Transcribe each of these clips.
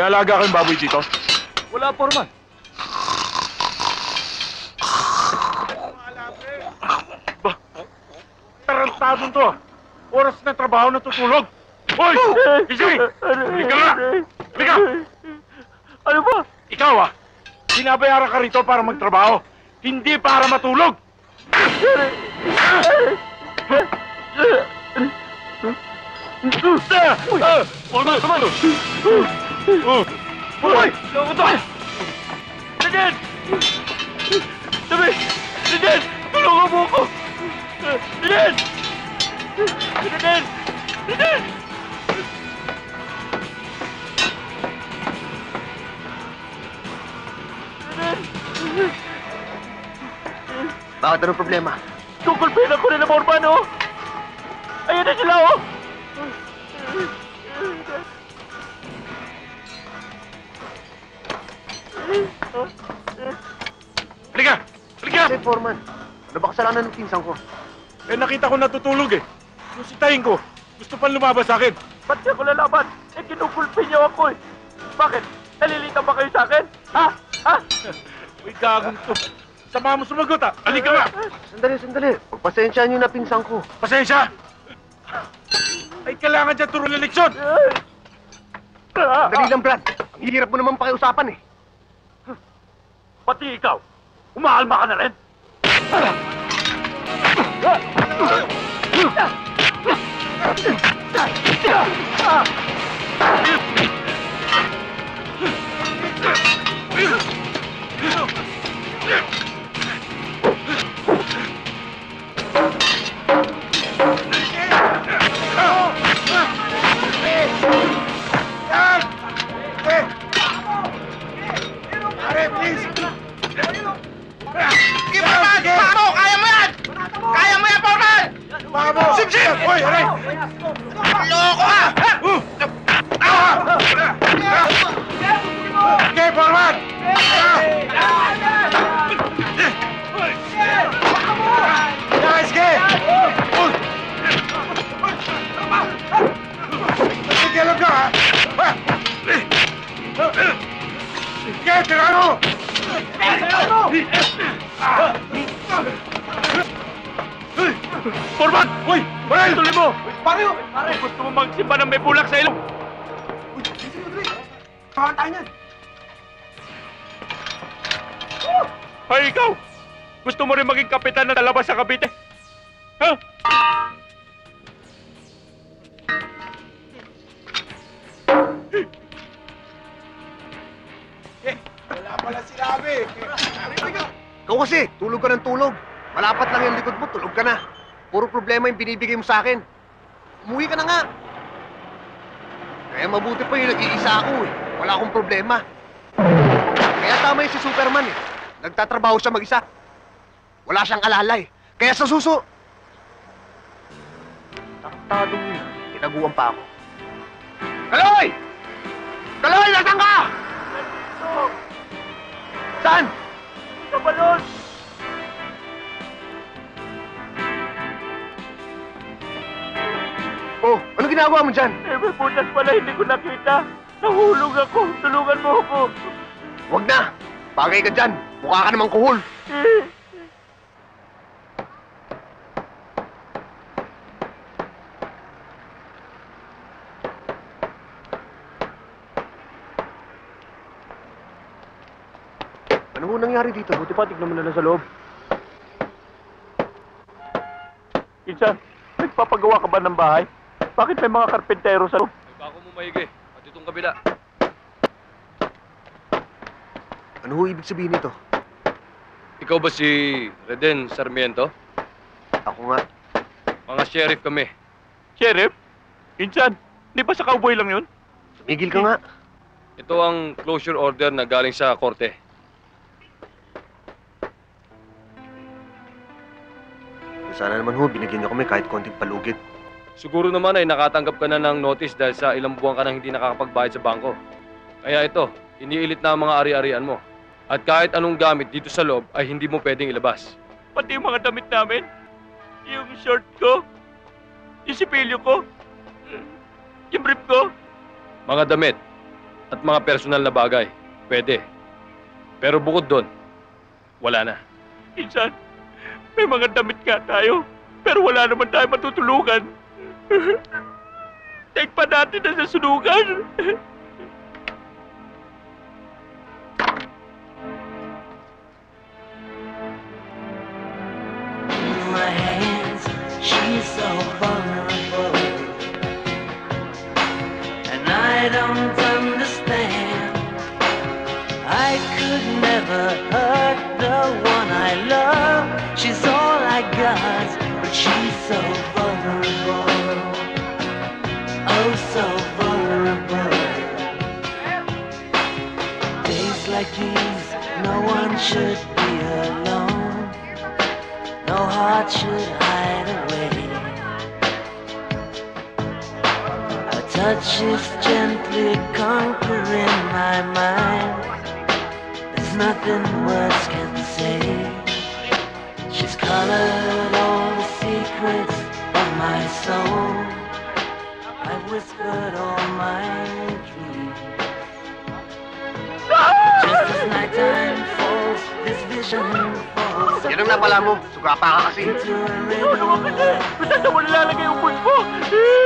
May alaga kayong baboy dito? Wala, Foreman. Ba? Tarantadong to. Oras na trabaho natutulog. Hoy! Gising! Halika nga! Halika! Ano ba? Ikaw sinabayaran ka rito para magtrabaho. Hindi para matulog. Foreman! Hoy! Loko to! Reden! Sabi! Reden! Tulungan mo ako! Reden! Reden! Reden! Bakit anong problema? Kukulpihin ako nila, Foreman, oh! Ayan na sila, oh! Halika! Halika! Kasi, Foreman, ano ba kasalanan ng pinsan ko? Eh, nakita ko natutulog eh. Susitahin ko. Gusto pang lumabas sa akin. Ba't niya ko lalaban? Eh, kinukulpi niyo ako, eh! Bakit? Nalilita ba kayo sa akin? Ha? Ha? Uy, gagong to. Sama mo sumagot Halika nga! Sandali. Pagpasensyaan niyo na pinsan ko. Pasensya! Ay, kailangan dyan turo ng leksyon! Sandali lang, Brad. Ang hirap mo naman pakiusapan eh. Pati ikaw, umahalma ka na rin. Sip! Hoy, aray! Loko ka! Okay, forward! Nice game! Sige, lang ka, Sige, tirano! Foreman! Uy! Barel! Tuloy mo! Pare! Gusto mo magsimba ng may bulak sa ilong? Kawan tayo niyan! Ay, ikaw! Gusto mo rin maging kapitan na lalabas sa Cavite? Ha? Wala pala sinabi! Ikaw kasi, tulog ka ng tulog. Malapat lang yung likod mo, tulog ka na. Puro problema yung binibigay mo sa akin. Umuwi ka na nga. Kaya mabuti pa yung nag-iisa ako eh. Wala akong problema. Kaya tama yung si Superman eh. Nagtatrabaho siya mag-isa. Wala siyang alalay. Kaya sa suso... Tarantadong yun. Tinaguan pa ako. Kaloy! Kaloy, nasaan ka? Saan? Sa balon! Oh, ano ginagawa mo dyan? Eh, may butas pala, hindi ko nakita. Nahulog ako. Tulungan mo ako. Huwag na. Bagay ka dyan. Mukha ka namang kuhol. Ano ho nangyari dito? Buti pa, tignan mo na lang sa loob. Insan, nagpapagawa ka ba ng bahay? Bakit may mga karpentero sa loob? Bako mo maigi. At itong kabila. Ano ho ibig sabihin nito? Ikaw ba si Reden Sarmiento? Ako nga. Mga sheriff kami. Sheriff? Insan, di ba sa cowboy lang yun? Tumigil ka nga. Ito ang closure order na galing sa korte. Sana naman ho, binigyan niyo kami kahit konting palugit. Siguro naman ay nakatanggap ka na ng notice dahil sa ilang buwan ka nang hindi nakakapagbayad sa bangko. Kaya ito, iniilit na ang mga ari-arian mo. At kahit anong gamit dito sa loob ay hindi mo pwedeng ilabas. Pati yung mga damit namin. Yung short ko. Yung sipilyo ko. Yung brief ko. Mga damit, at mga personal na bagay, pwede. Pero bukod doon, wala na. Insan, may mga damit nga tayo, pero wala naman tayo matutulugan. Take pa natin na sa sunugan. My hands, she's so vulnerable, and I don't understand. I could never hurt the one I love. She's all I got, but she's so vulnerable. Oh, so vulnerable. Days like these, no one should be alone. No heart should hide away. Her touch is gently conquering my mind. There's nothing words can say. She's colored all the secrets of my soul. I've whispered all my dreams. Just as nighttime falls, this vision falls. Yan ang napala mo. Sugapa ka kasi. Into a Ano naman kasi? Basta sa wala lalagay yung pulse ko.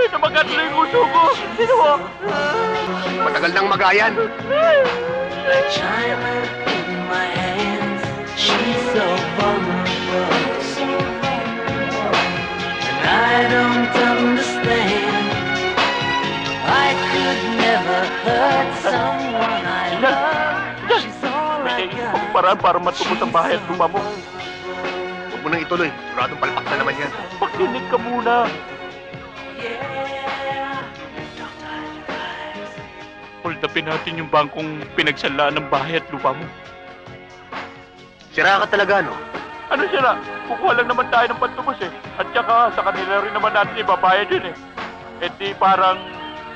Namagat na yung uso ko. Sino mo? Matagal nang magayan. Like china in my hands, she's so vulnerable, and I don't understand. I could never hurt someone I love. She's all I May naisip got. akong paraan para matubos ang bahay at lupa mo. Huwag mo nang ituloy. Siguradong palpak na naman yan. Pakinig ka muna. Yeah. Holdapin natin yung bangkong pinagsalaan ng bahay at lupa mo. Sira ka talaga, no? Ano sila? Kukuha lang naman tayo ng pantubos eh. At saka sa kanila rin naman natin ibabayad yun eh. Eh di parang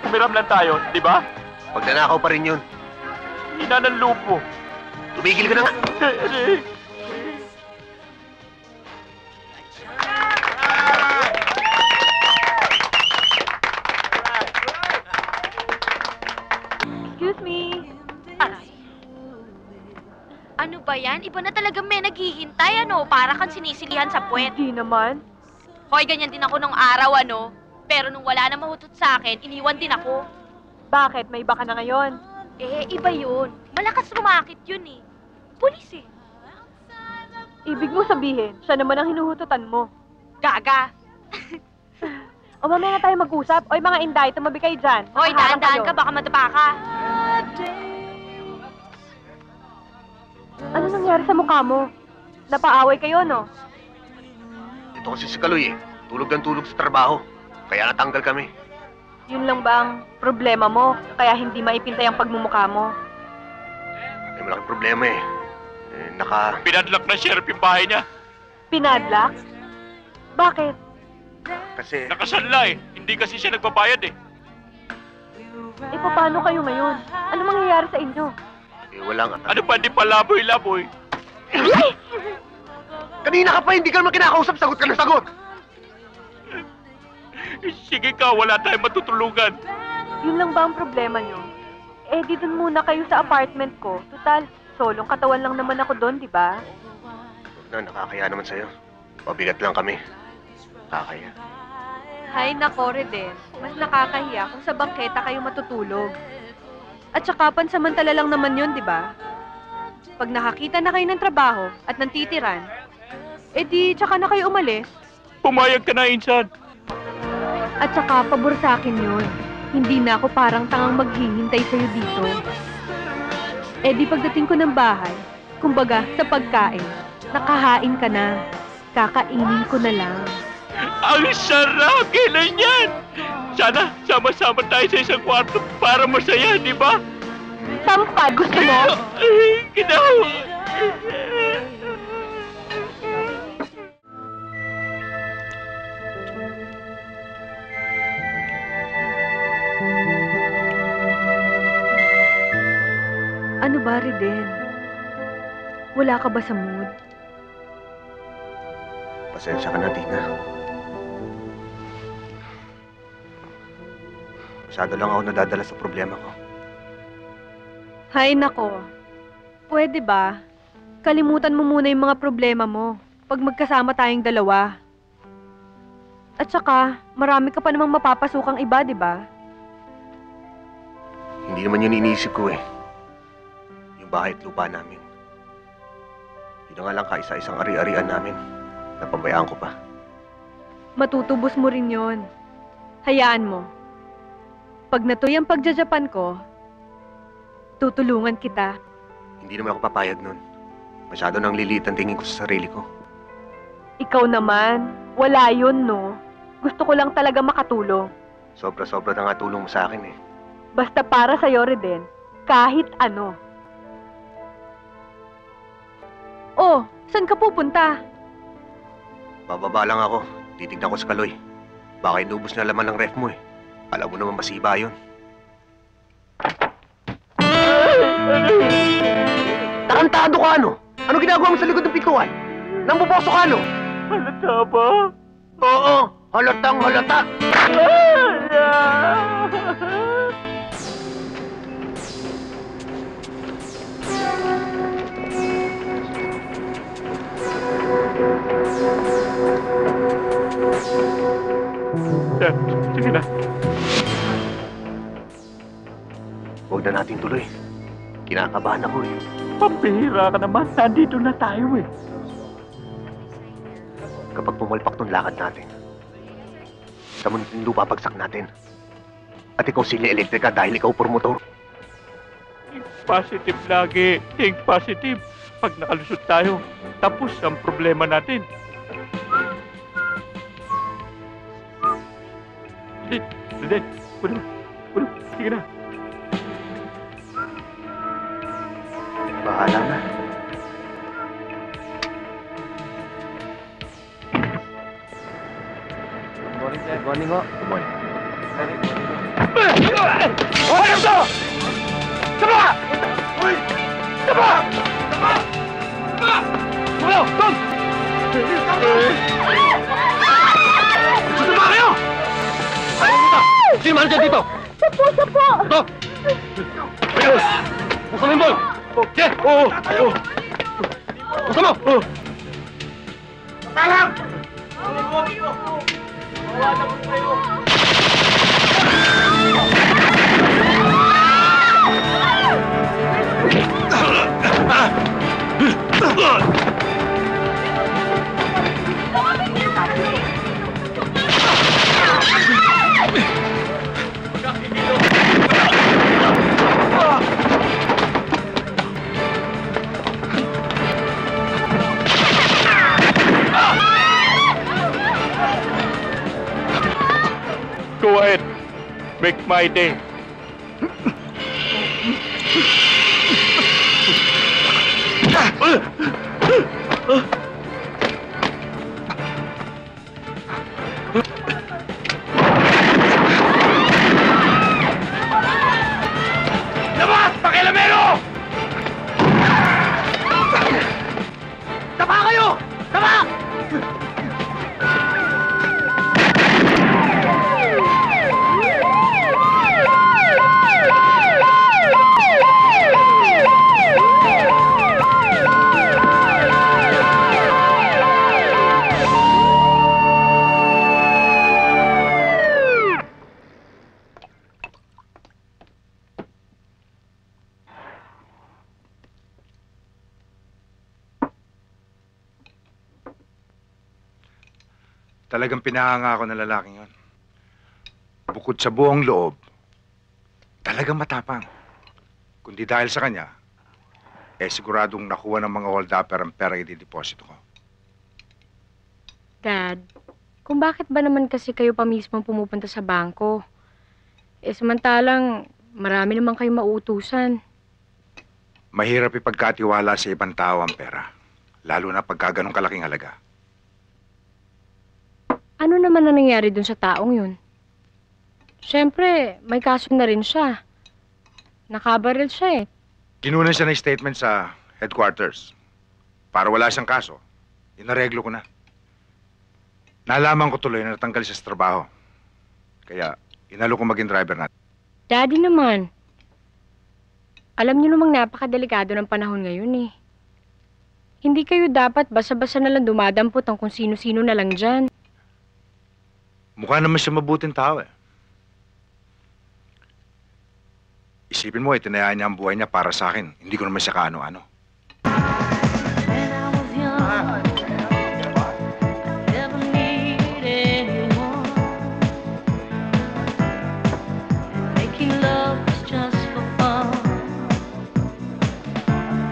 kumiram lang tayo, di ba? Pag nanakaw pa rin yun. Hina ng loob mo. Tumigil ka na nga. Excuse me. Aray. Ano ba yan? Iba na talaga may naghihintay, ano? Para kang sinisilihan sa puwet. Di naman. Hoy, ganyan din ako nung araw, ano? Pero nung wala na mahutot sa akin, iniwan din ako. Bakit? May iba ka na ngayon. Eh, iba yun. Malakas rumakit yun eh. Pulis eh. Ibig mo sabihin, siya naman ang hinuhututan mo. Gaga. O mamaya na tayo mag-usap. Oy mga inday, tumabi kayo dyan. Hoy, Nakaharap daan-daan kayo. ka, baka madapa ka. Ano nangyari sa mukha mo? Napaaway kayo, no? Ito kasi si Kaloy eh. Tulog ng tulog sa trabaho. Kaya natanggal kami. Yun lang ba ang problema mo? Kaya hindi maipintay ang pagmumukha mo? May malaking problema eh. Pinadlock na sheriff yung bahay niya. Pinadlock? Bakit? Kasi... Nakasanla eh. Hindi kasi siya nagbabayad eh. Eh, paano kayo ngayon? Ano mangyayari sa inyo? Eh, wala nga. Ano ba, di pa laboy-laboy? Kanina ka pa, hindi ka naman kinakausap. Sagot ka ng sagot. Sige ka, wala tayong matutulugan. Yun lang ba ang problema nyo? Eh, di dun muna kayo sa apartment ko. Total, solong katawan lang naman ako doon, di ba? Na, nakakaya naman sa'yo. Pabigat lang kami. Nakakaya. Hay nako, Reden. Mas nakakahiya kung sa bangketa kayo matutulog. At saka pansamantala lang naman yun, di ba? Pag nakakita na kayo ng trabaho at ng titiran, eh di tsaka na kayo umalis. Pumayag ka na, Insan. At saka pabor sa akin yun. Hindi na ako parang tangang maghihintay sa'yo dito. Eh di pagdating ko ng bahay, kumbaga sa pagkain, nakahain ka na. Kakainin ko na lang. Ang sarap! Kailan yan? Sana sama-sama tayo sa isang kwarto para masaya, di ba? Sampad, gusto mo? Ginawa! Ano ba, Reden? Wala ka ba sa mood? Pasensya ka na, Tina. Masyado lang ako nadadala sa problema ko. Hay nako. Pwede ba? Kalimutan mo muna yung mga problema mo pag magkasama tayong dalawa. At saka, marami ka pa namang mapapasukang iba, di ba? Hindi naman yun iniisip ko eh. Yung bahay at lupa namin. Yun na nga lang kaisa-isang ari-arian namin. Napabayaan ko pa. Matutubos mo rin yon. Hayaan mo. Pag natuloy ang pagjajapan ko, tutulungan kita. Hindi naman ako papayag nun. Masyado nang liliit ang tingin ko sa sarili ko. Ikaw naman, wala yun, no? Gusto ko lang talaga makatulong. Sobra-sobra na nga tulong mo sa akin eh. Basta para sa'yo, Reden, kahit ano. Oh, saan ka pupunta? Bababa lang ako. Titignan ko sa Kaloy. Baka inubos na laman ng ref mo eh. Alam mo naman masiba yun. Tarantado ka ano? Ano ginagawa mo sa likod ng pintuan? Namboboso ka ano? Halata ba? Oo, halatang halata. Sige na. Huwag na natin tuloy. Kinakabahan ako eh. Pambihira ka naman. Nandito na tayo eh. Kapag pumalpak tong lakad natin, sa munting lupa bagsak natin. At ikaw silya elektrika dahil ikaw promotor. Think positive lagi. Think positive. Pag nakalusot tayo, tapos ang problema natin. Hindi. Puno. Sige na. Bahala na. Good morning, sir. Good morning, ho. Good morning. Ano to? Sama! Uy! Sama! Sama! Sama! Ulo! Tom! Sama kayo! Sino man dyan dito? Sapo! Ito! Ayun! Buksan mo yung ball! Okay! Oo! Tayo! Buksan mo! Talang! Go ahead. Make my day. Labas! Pakilamero! Tama kayo! Tama! Talagang pinahanga ako ng lalaking yon. Bukod sa buong loob, talagang matapang. Kundi dahil sa kanya, siguradong nakuha ng mga hold-upper ang pera i-deposito ko. Dad, kung bakit ba naman kasi kayo pa mismo pumupunta sa bangko? Samantalang marami naman kayong mauutusan. Mahirap ipagkatiwala sa ibang tao ang pera, lalo na pagka ganong kalaking halaga. Ano naman na nangyari dun sa taong yun? Siyempre, may kaso na rin siya. Nakabaril siya eh. Kinunan siya ng statement sa headquarters. Para wala siyang kaso, inareglo ko na. Nalaman ko tuloy na natanggal siya sa trabaho. Kaya, inalo ko maging driver natin. Daddy naman. Alam niyo namang napakadelikado ng panahon ngayon eh. Hindi kayo dapat basta-basta na lang dumadampot ang kung sino-sino na lang dyan. Mukha naman siya mabuting tao eh. Isipin mo, itinayaan niya ang buhay niya para sa akin. Hindi ko naman siya kaano-ano. When I was young, never needed anyone. And making love was just for fun.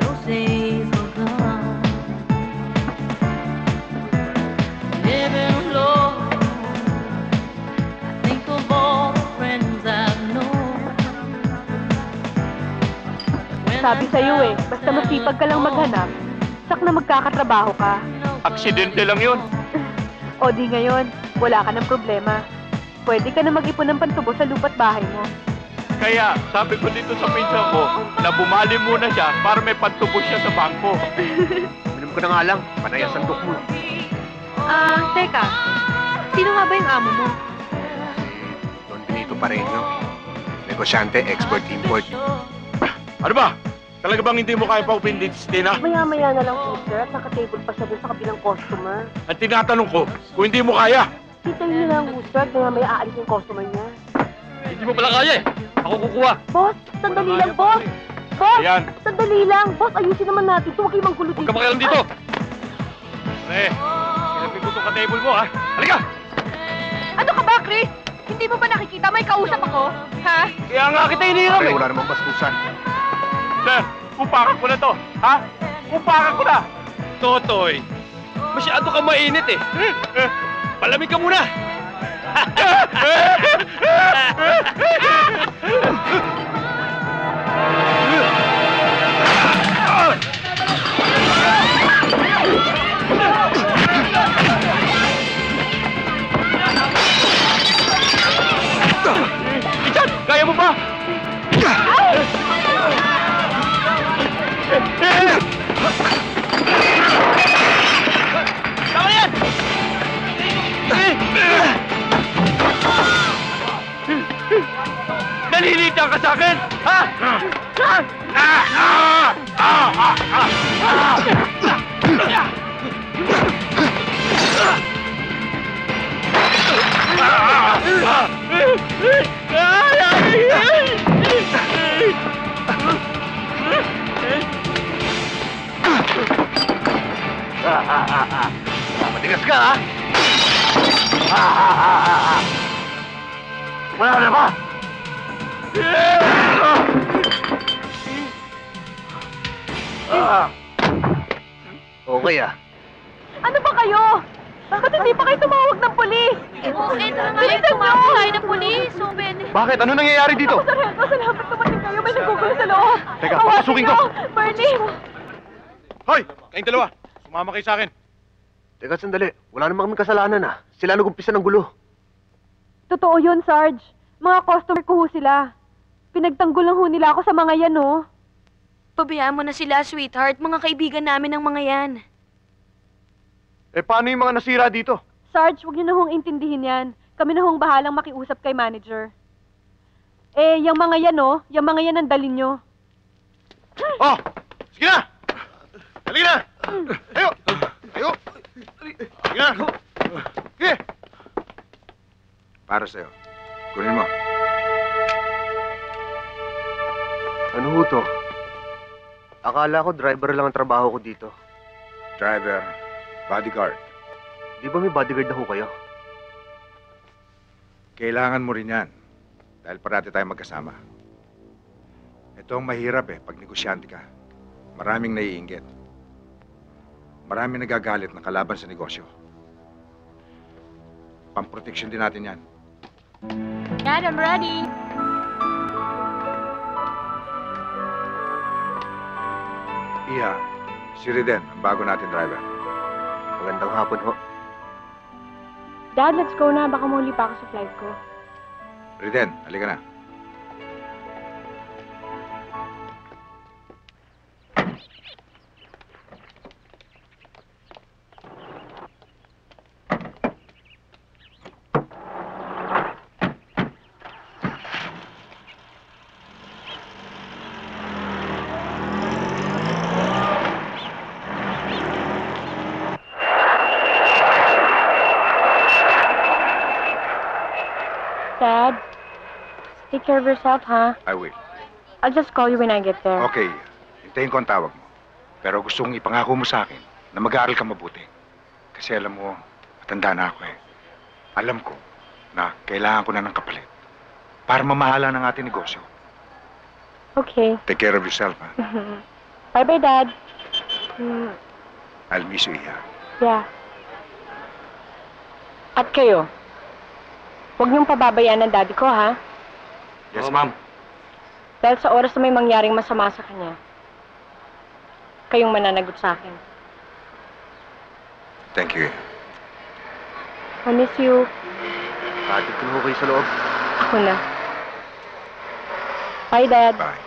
Those days are gone. Living alone, I think of all the friends I've known. Sabi sa'yo eh, basta masipag ka lang maghanap, sak na magkakatrabaho ka. Aksidente lang yun. O di ngayon, wala ka ng problema. Pwede ka na mag-ipon ng pantubo sa lupa't bahay mo. Kaya sabi ko dito sa pinsan ko na bumali muna siya para may pantubos siya sa bangko. Minom ko na nga lang, panay ang sandok mo. Teka. Sino nga ba yung amo mo? Si Don Benito Pareño. Negosyante, export-import. Ano ba? Talaga bang hindi mo kaya paupin dito si Tina? Maya-maya na lang po, sir, at naka-table pa siya dun sa kabilang customer. Ang tinatanong ko, kung hindi mo kaya, Hintayin niyo lang, sir, at maya-maya aalis yung customer niya. Hindi mo pala kaya eh. Ako kukuha. Boss, sandali lang, boss! Boss, ayan. sandali lang! Boss, ayusin naman natin. Huwag kayong manggulo Huwag ka makialam dito. Pre, sinapin ko itong ka-table mo ha. Halika! Ano ka ba, Chris? Hindi mo ba nakikita may kausap ako? Ha? Kaya nga kita iniram Pare, eh. wala namang bastusan. Sir, upakan ko na to. Ha? Upakan ko na. Totoy, masyado ka mainit eh. Palamig ka muna. Richard, kaya mo ba? Tama yan! Nalilita ka sa akin? Ha? Matigas ka, ha? Wala na ba? Okay, ah. Ano ba kayo? Bakit hindi pa kayo tumawag ng polis? Okay na nga yung tumawag tayo ng pulis. So, pwede. Bakit? Ano nangyayari dito? Sir Henry, salamat dumating kayo. May nagugulo sa loob. Teka, Hawakan papasukin ko. niyo. Bernie! Hoy! Kayong dalawa, sumama kayo sa akin. Teka, sandali. Wala namang kaming kasalanan, ah. Sila nagumpisa ng gulo. Totoo yun, Sarge. Mga customer ko ho sila. Pinagtanggol lang ho nila ako sa mga yan, oh. Pabayaan mo na sila, sweetheart. Mga kaibigan namin ng mga yan. Eh, paano yung mga nasira dito? Sarge, huwag niyo na hong intindihin yan. Kami na hong bahalang makiusap kay manager. Eh, yung mga yan, oh. Yung mga yan ang dalin nyo. Oh! Sige na! Halika na! Tayo! Tayo! Sige na! Sige! Para sa'yo. Kunin mo. Ano ho to? Akala ko driver lang ang trabaho ko dito. Driver, bodyguard. Di ba may bodyguard na ho kayo? Kailangan mo rin yan. Dahil parati tayo magkasama. Ito ang mahirap eh, pag negosyante ka. Maraming naiinggit. Maraming nagagalit na kalaban sa negosyo. Pamproteksyon din natin yan. Dad, I'm ready. Iha, si Riden, ang bago natin driver. Magandang hapon ho. Dad, let's go na. Baka mahuli pa ako sa flight ko. Riden, halika na. Dad. Take care of yourself, huh? I will. I'll just call you when I get there. Okay, hintayin ko ang tawag mo. Pero gusto kong ipangako mo sa akin na mag-aaral ka mabuti. Kasi alam mo, matanda na ako eh. Alam ko na kailangan ko na ng kapalit para mamahala ng ating negosyo. Okay. Take care of yourself, ha? Bye-bye, Dad. I'll miss you, Iha. Yeah. At kayo, huwag niyong pababayaan ng daddy ko, ha? Yes, Oo, ma'am. Dahil sa oras na may mangyaring masama sa kanya, kayong mananagot sa akin. Thank you. I miss you. Hatid ko na ho kayo sa loob. Ako na. Bye, Dad. Bye.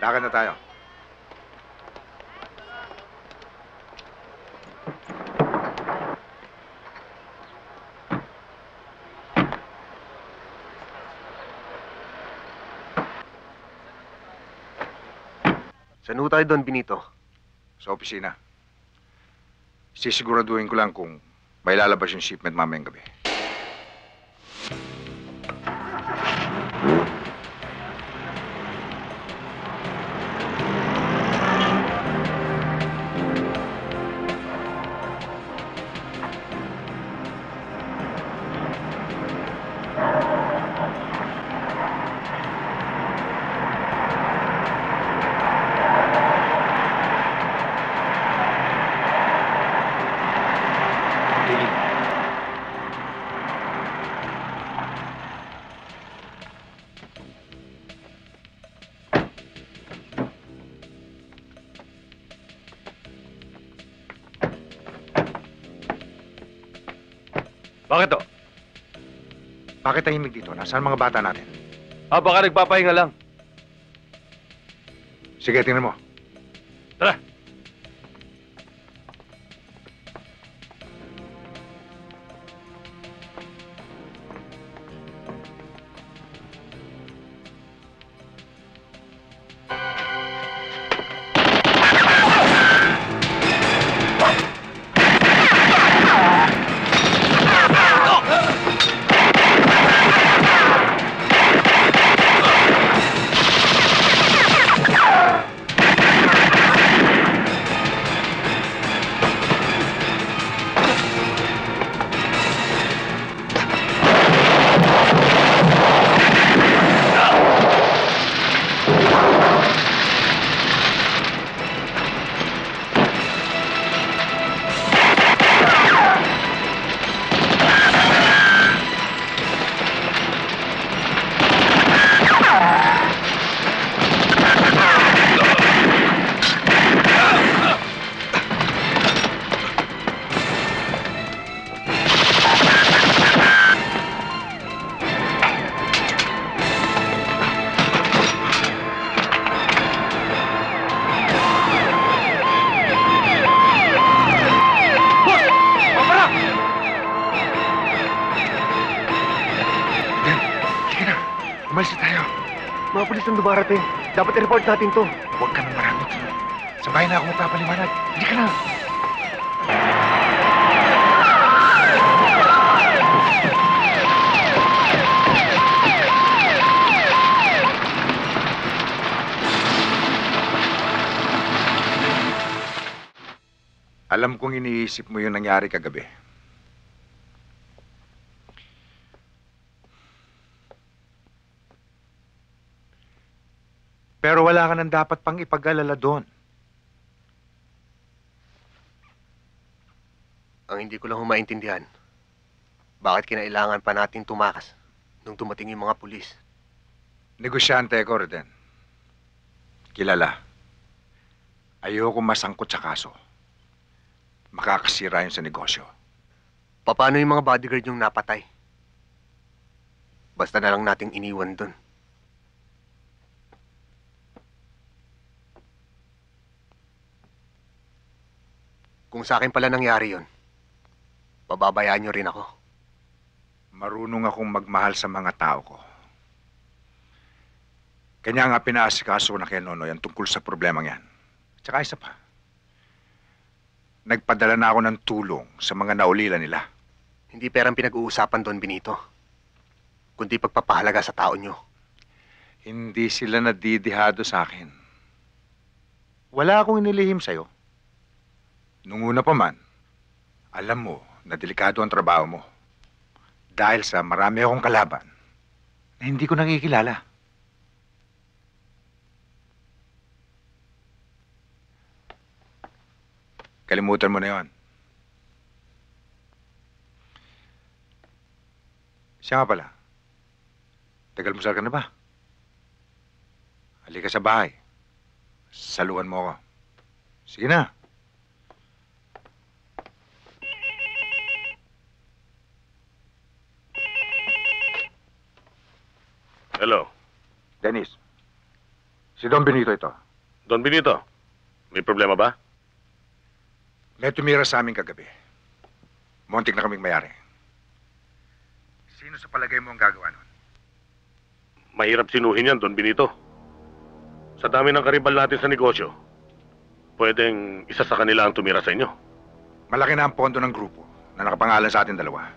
Lakad na tayo. Saan ho tayo doon, Benito? Sa opisina. Sisiguraduhin ko lang kung may lalabas yung shipment mamayang gabi. Bakit to? Bakit tahimik dito? Nasaan mga bata natin? Baka nagpapahinga lang. Sige, tingnan mo. Tara. Umalis na tayo. Mga pulis ang dumarating. Dapat i-report natin to. Huwag ka nang maramot. Sa bahay na ako magpapaliwanag. Hindi ka na. Alam kong iniisip mo yung nangyari kagabi. Pero wala ka nang dapat pang ipag-alala doon. Ang hindi ko lang humaintindihan, bakit kinailangan pa natin tumakas nung dumating yung mga pulis? Negosyante ko, Reden. Kilala. Ayoko masangkot sa kaso. Makakasira yun sa negosyo. Paano yung mga bodyguard yung napatay? Basta na lang nating iniwan dun. Kung sa akin pala nangyari yun, pababayaan nyo rin ako. Marunong akong magmahal sa mga tao ko. Kanya nga pinaasikaso ko na kay Nonoy ang tungkol sa problemang yan. Tsaka isa pa. Nagpadala na ako ng tulong sa mga naulila nila. Hindi perang pinag-uusapan, Don Benito. Kundi pagpapahalaga sa tao nyo. Hindi sila nadidihado sa akin. Wala akong inilihim sa'yo. Nung una pa man, alam mo na delikado ang trabaho mo. Dahil sa marami akong kalaban na hindi ko nakikilala. Kalimutan mo na yon. Siya nga pala. Tagal-musal ka na ba? Halika sa bahay. Saluhan mo ako. Sige na. Hello. Dennis. Si Don Benito ito. Don Benito, may problema ba? May tumira sa amin kagabi. Muntik na kaming mayari. Sino sa palagay mo ang gagawa nun? Mahirap sinuhin yan, Don Benito. Sa dami ng karibal natin sa negosyo, pwedeng isa sa kanila ang tumira sa inyo. Malaki na ang pondo ng grupo na nakapangalan sa atin dalawa.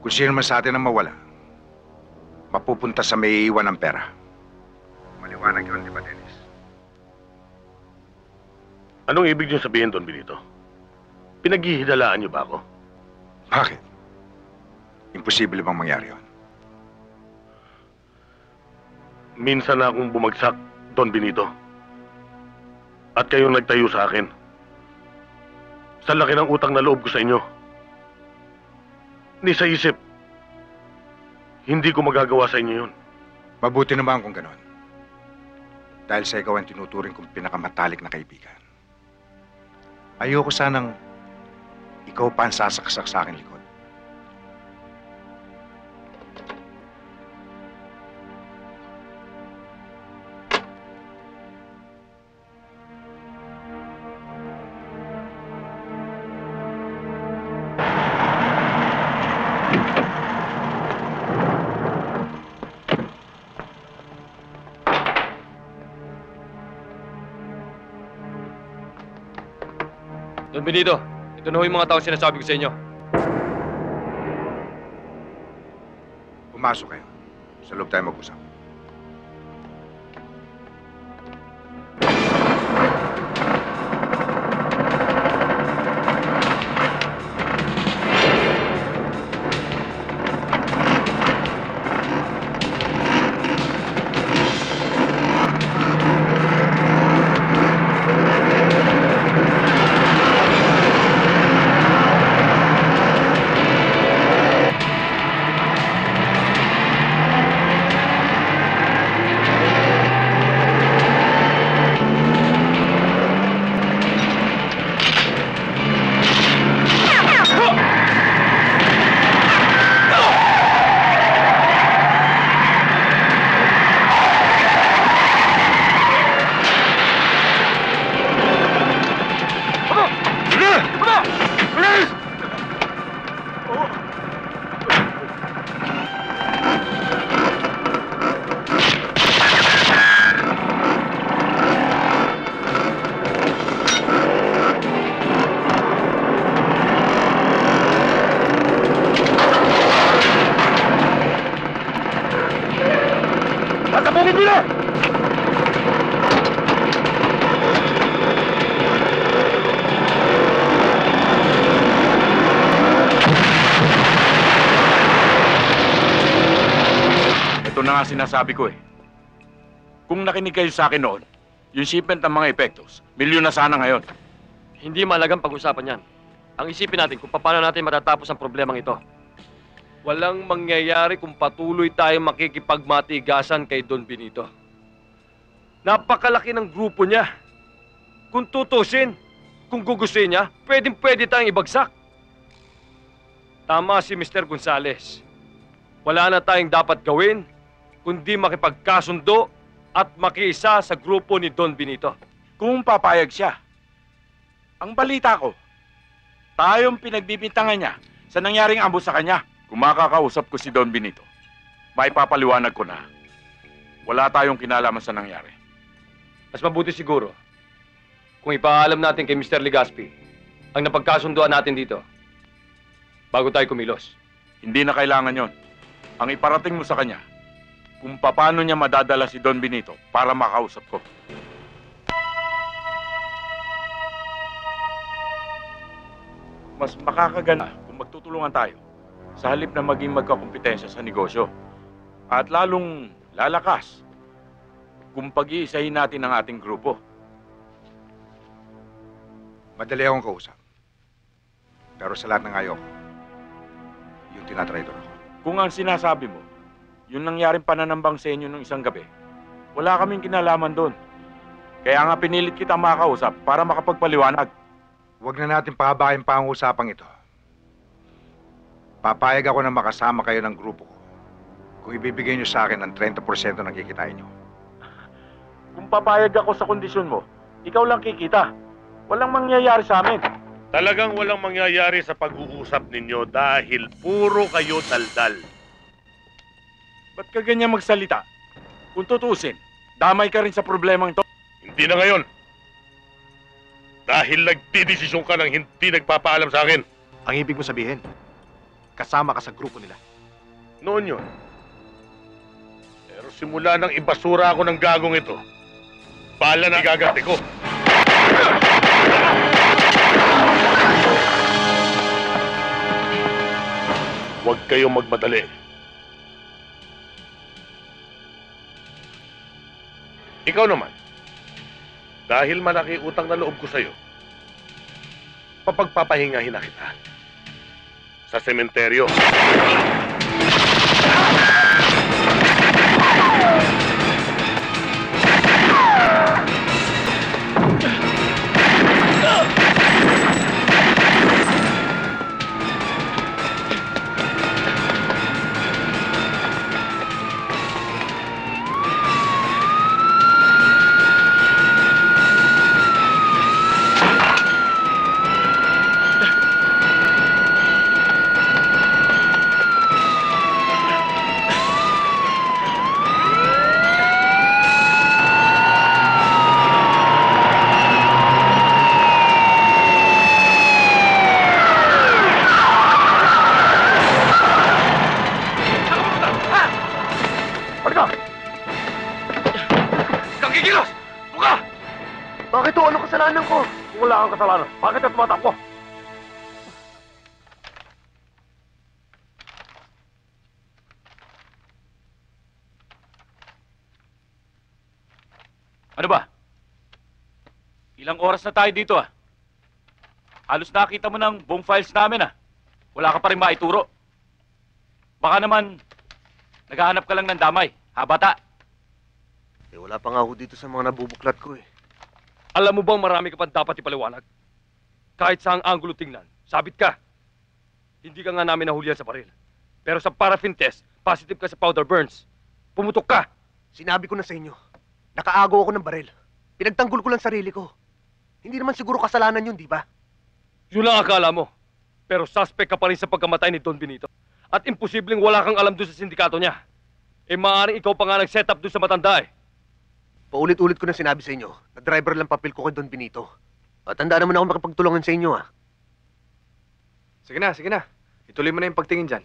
Kung sino man sa atin ang mawala, mapupunta sa may iiwan ng pera. Maliwanag yun, di ba, Dennis? Anong ibig niyo sabihin, Don Benito? Pinaghihidalaan niyo ba ako? Bakit? Imposible bang mangyari yun? Minsan na akong bumagsak, Don Benito. At kayong nagtayo sa akin. Sa laki ng utang na loob ko sa inyo. Ni sa isip, hindi ko magagawa sa inyo yun. Mabuti naman kung ganon. Dahil sa ikaw ang tinuturing kong pinakamatalik na kaibigan. Ayoko sanang ikaw pa ang sasaksak sa akin likod. Don Benito, ito na ho yung mga taong sinasabi ko sa inyo. Pumasok kayo. Sa loob tayo mag-usap. Sinasabi ko eh. Kung nakinig kayo sa akin noon, yung shipment ng mga epektos, milyon na sana ngayon. Hindi mahalagang pag-usapan yan. Ang isipin natin kung paano natin matatapos ang problemang ito. Walang mangyayari kung patuloy tayong makikipagmatigasan kay Don Benito. Napakalaki ng grupo niya. Kung tutusin, kung gugustuhin niya, pwedeng-pwede tayong ibagsak. Tama si Mr. Gonzales. Wala na tayong dapat gawin kundi makipagkasundo at makiisa sa grupo ni Don Benito. Kung papayag siya. Ang balita ko, tayong pinagbibintangan niya sa nangyaring ambos sa kanya. Kung makakausap ko si Don Benito, maipapaliwanag ko na wala tayong kinalaman sa nangyari. Mas mabuti siguro kung ipaalam natin kay Mr. Legaspi ang napagkasunduan natin dito bago tayo kumilos. Hindi na kailangan yon. Ang iparating mo sa kanya kung paano niya madadala si Don Benito para makausap ko. Mas makakaganda kung magtutulungan tayo sa halip na maging magkakompetensya sa negosyo. At lalong lalakas kung pag-iisahin natin ang ating grupo. Madali akong kausap. Pero sa lahat ng ayaw ko, yung tinatraidor ako. Kung ang sinasabi mo, yung nangyaring pananambang sa inyo nung isang gabi, wala kaming kinalaman doon. Kaya nga pinilit kita makausap para makapagpaliwanag. Huwag na natin pahabain pa ang usapang ito. Papayag ako na makasama kayo ng grupo ko kung ibibigay nyo sa akin ang 30% ng kikitain nyo. Kung papayag ako sa kondisyon mo, ikaw lang kikita. Walang mangyayari sa amin. Talagang walang mangyayari sa pag-uusap ninyo dahil puro kayo daldal. Ba't ka ganyan magsalita? Kung tutusin, damay ka rin sa problemang ito. Hindi na ngayon. Dahil nagdidesisyon ka ng hindi nagpapaalam sa akin. Ang ibig mo sabihin, kasama ka sa grupo nila. Noon yun. Pero simula nang ibasura ako ng gagong ito, bala na igagati ko. Huwag kayong magmadali. Ikaw naman, dahil malaki utang na loob ko sa'yo, papagpapahingahin na kita sa sementeryo. Bakit o? Ano kasalanan ko? Kung wala kang kasalanan, bakit ka tumatakbo? Ano ba? Ilang oras na tayo dito ah. Halos nakita mo ng buong files namin ah. Wala ka pa rin maituro. Baka naman, naghahanap ka lang ng damay. Ha, bata? Eh, wala pa nga ho dito sa mga nabubuklat ko eh. Alam mo bang marami ka pa dapat ipaliwanag? Kahit saang anggulo tingnan, sabit ka. Hindi ka nga namin nahulihan sa baril. Pero sa paraffin test, positive ka sa powder burns. Pumutok ka. Sinabi ko na sa inyo, nakaagaw ako ng baril. Pinagtanggol ko lang sarili ko. Hindi naman siguro kasalanan yun, di ba? Yun lang akala mo. Pero suspect ka pa rin sa pagkamatay ni Don Benito. At imposibleng wala kang alam doon sa sindikato niya. Eh maaaring ikaw pa nga nag-set up doon sa matanda eh. Paulit-ulit ko na sinabi sa inyo na driver lang papel ko kay Don Benito. At handa naman ako makipagtulungan sa inyo, ah. Sige na, sige na. Ituloy mo na yung pagtingin dyan.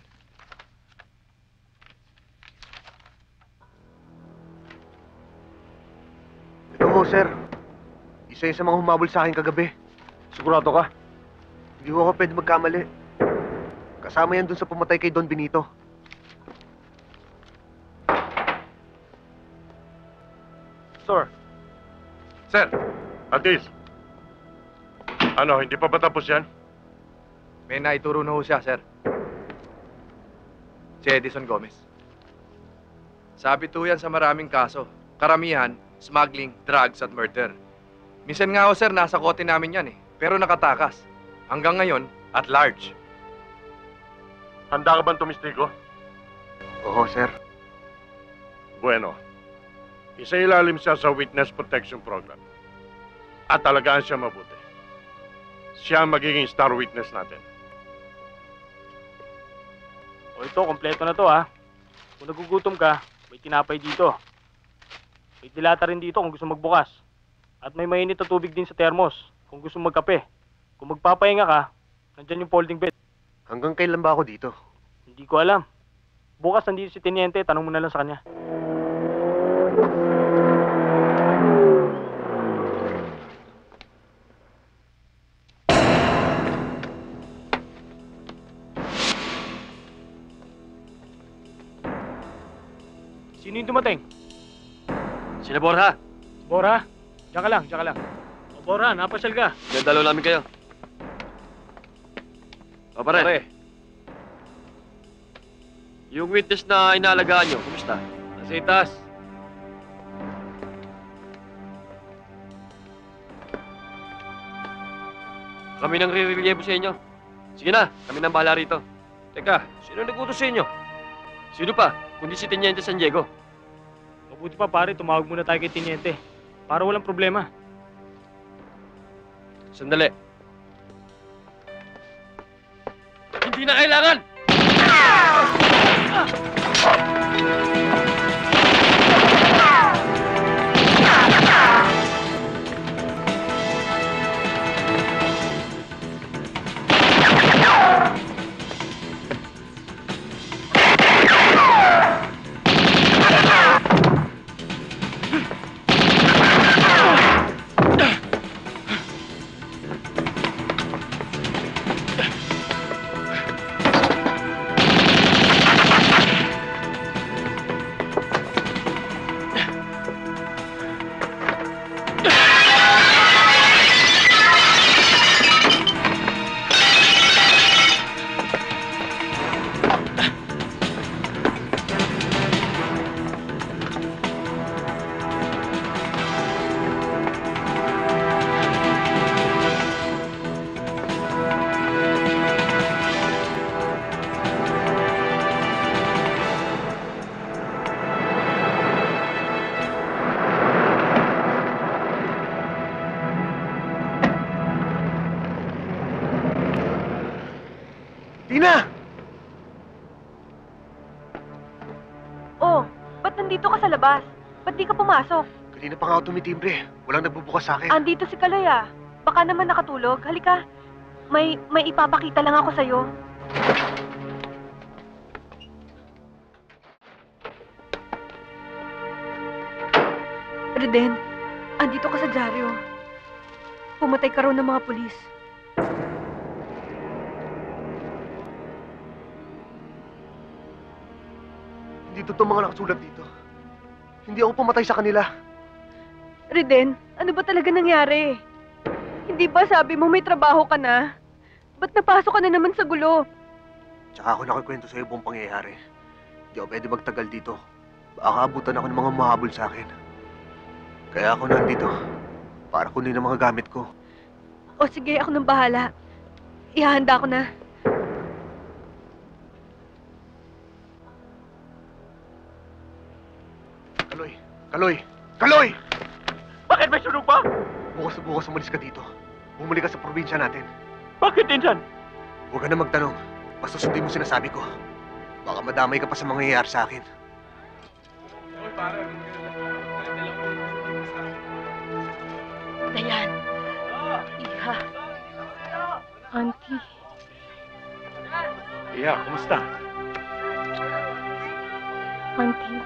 Ito ho, sir. Isa yun sa mga humabol sa akin kagabi. Sigurado ka? Hindi ho ako pwede magkamali. Kasama yan dun sa pumatay kay Don Benito. Sir. Sir, Atis, ano, hindi pa ba tapos yan? may naituro na ho siya, sir. Si Edison Gomez. Sabit ho yan sa maraming kaso. Karamihan, smuggling, drugs at murder. Minsan nga ho, sir, nasa kote namin yan eh. Pero nakatakas. Hanggang ngayon, at large. Handa ka bang tumistigo? Oo, sir. Bueno, isa-ilalim siya sa Witness Protection Program. At talagaan siya mabuti. Siya ang magiging star witness natin. O ito, kompleto na to ha. Kung nagugutom ka, may tinapay dito. May dilata rin dito kung gusto magbukas. At may mainit na tubig din sa termos kung gusto magkape. Kung magpapahinga ka, nandyan yung folding bed. Hanggang kailan ba ako dito? Hindi ko alam. Bukas nandito si Teniente, tanong mo na lang sa kanya. Sino yung dumating? Sila Borja. Bora? Diyan ka lang, diyan ka lang. O Bora, napasyal ka. Gandalo namin kayo. O pare. Yung witness na inaalagaan nyo, kumusta? Nasa itas. Kami nang rirelieve sa inyo. Sige na, kami nang bahala rito. Teka, sino nag-utos sa inyo? Sino pa, kundi si Teniente San Diego? Mabuti pa pare, tumawag muna tayo kay Teniente. Para walang problema. Sandali. Hindi na kailangan! Tina! Oh, ba't nandito ka sa labas? Ba't di ka pumasok? Kanina pa nga ako tumitimbre. Walang nagbubukas sa akin. Andito si Kaloy ah. Baka naman nakatulog. Halika. May ipapakita lang ako sa'yo. Reden, andito ka sa dyaryo. Pumatay ka raw ng mga pulis. Hindi totoo mga nakasulat dito. Hindi ako pumatay sa kanila. Reden, ano ba talaga nangyari? Hindi ba sabi mo may trabaho ka na? Ba't napasok ka na naman sa gulo? Tsaka ako nakikwento sa'yo buong pangyayari. Hindi ako pwede magtagal dito. Baka abutan ako ng mga mahabol sa akin. Kaya ako nandito. Para kunin ang mga gamit ko. O sige, ako nang bahala. Ihahanda ko na. Kaloy! Kaloy! Kaloy! Bakit may sunog pa? Bukas na bukas umalis ka dito. Bumalik ka sa probinsya natin. Bakit din dyan? Huwag ka na magtanong. Basta sundin mo sinasabi ko. Baka madamay ka pa sa mangyayari sa akin. Dayan. Iha. Auntie. Iya, kumusta? Auntie,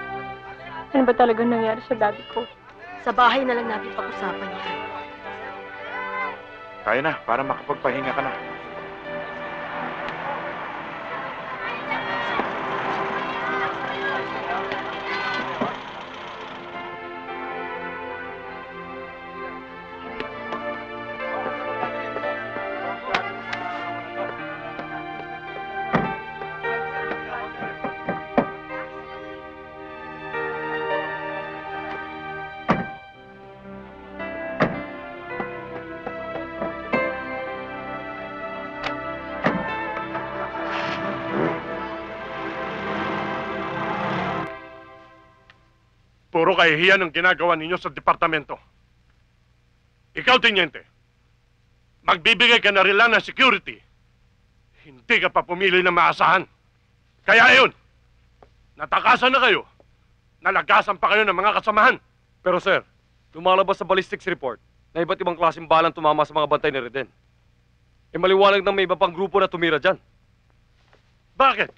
ano ba talaga nangyari sa daddy ko? Sa bahay na lang natin pag-usapan yan. Kaya na, para makapagpahinga ka na. Puro kahihiyan ang ginagawa ninyo sa departamento. Ikaw, Teniente, magbibigay ka na rin lang ng security. Hindi ka pa pumili ng maasahan. Kaya ayun, natakasan na kayo. Nalagasan pa kayo ng mga kasamahan. Pero sir, lumalabas sa ballistics report na iba't ibang klaseng balang tumama sa mga bantay ni Reden. E maliwanag na may iba pang grupo na tumira dyan. Bakit?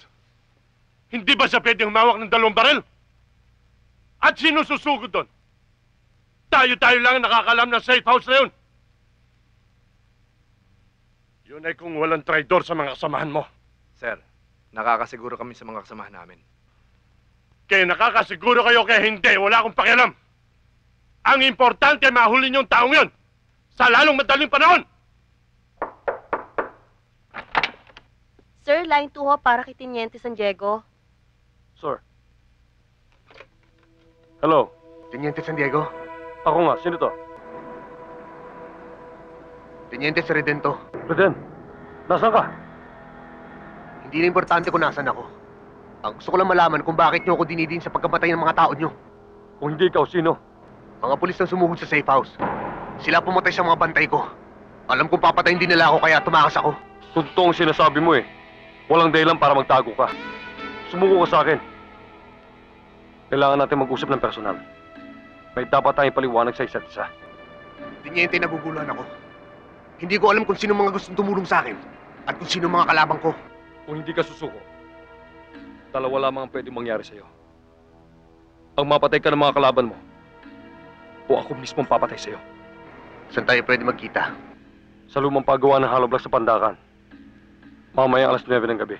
Hindi ba siya pwedeng humawak ng 2 baril? At sino susugod doon? Tayo-tayo lang ang nakakalam ng safe house na yun. Yun ay kung walang traidor sa mga kasamahan mo. Sir, nakakasiguro kami sa mga kasamahan namin. Kaya nakakasiguro kayo kaya hindi, wala akong pakialam. Ang importante mahuli niyong taong yun sa lalong madaling panahon. Sir, line 2 ho para kay Teniente San Diego. Sir. Hello. Teniente San Diego? Ako nga, sino to? Teniente si Reden to. Reden, nasaan ka? Hindi na importante kung nasan ako. Ang gusto ko lang malaman kung bakit niyo ako dinidin sa pagkamatay ng mga tao niyo. Kung hindi ikaw, sino? Mga pulis nang sumuhod sa safe house. Sila pumatay sa mga bantay ko. Alam kong papatayin din nila ako kaya tumakas ako. Totoo ang sinasabi mo eh. Walang dahilan para magtago ka. Sumuko ka sa akin. Kailangan natin mag-usap ng personal. May dapat tayong paliwanag sa isa't isa. Teniente, naguguluhan ako. Hindi ko alam kung sino mga gustong tumulong sa akin at kung sino mga kalabang ko. Kung hindi ka susuko, dalawa lamang ang pwedeng mangyari sa'yo. Ang mapatay ka ng mga kalaban mo, o ako mismo ang papatay sa'yo. Saan tayo pwede magkita? Sa lumang paggawa ng hollow block sa Pandakan. Mamaya alas 9 ng gabi.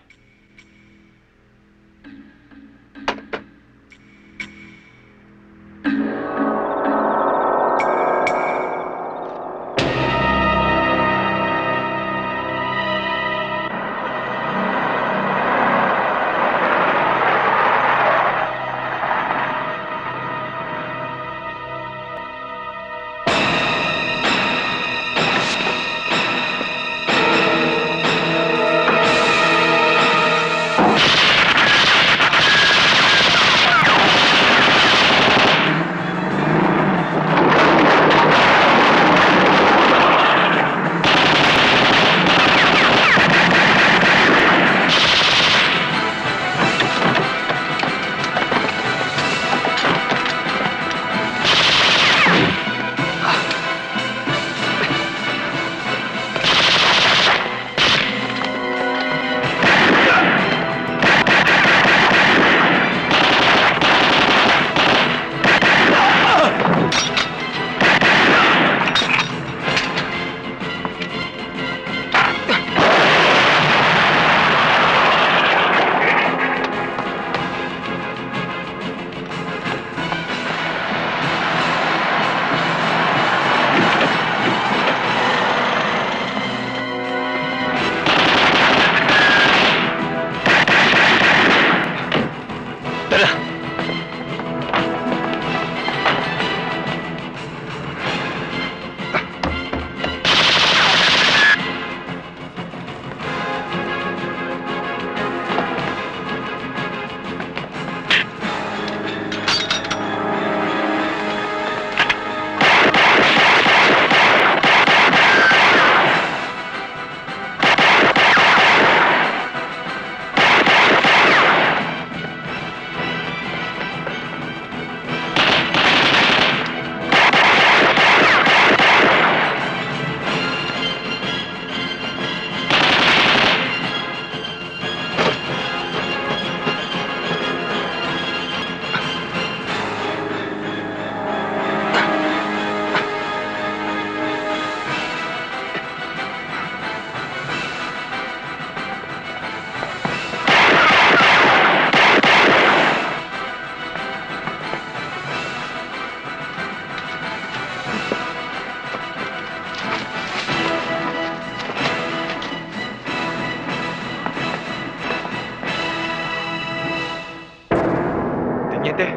Teniente,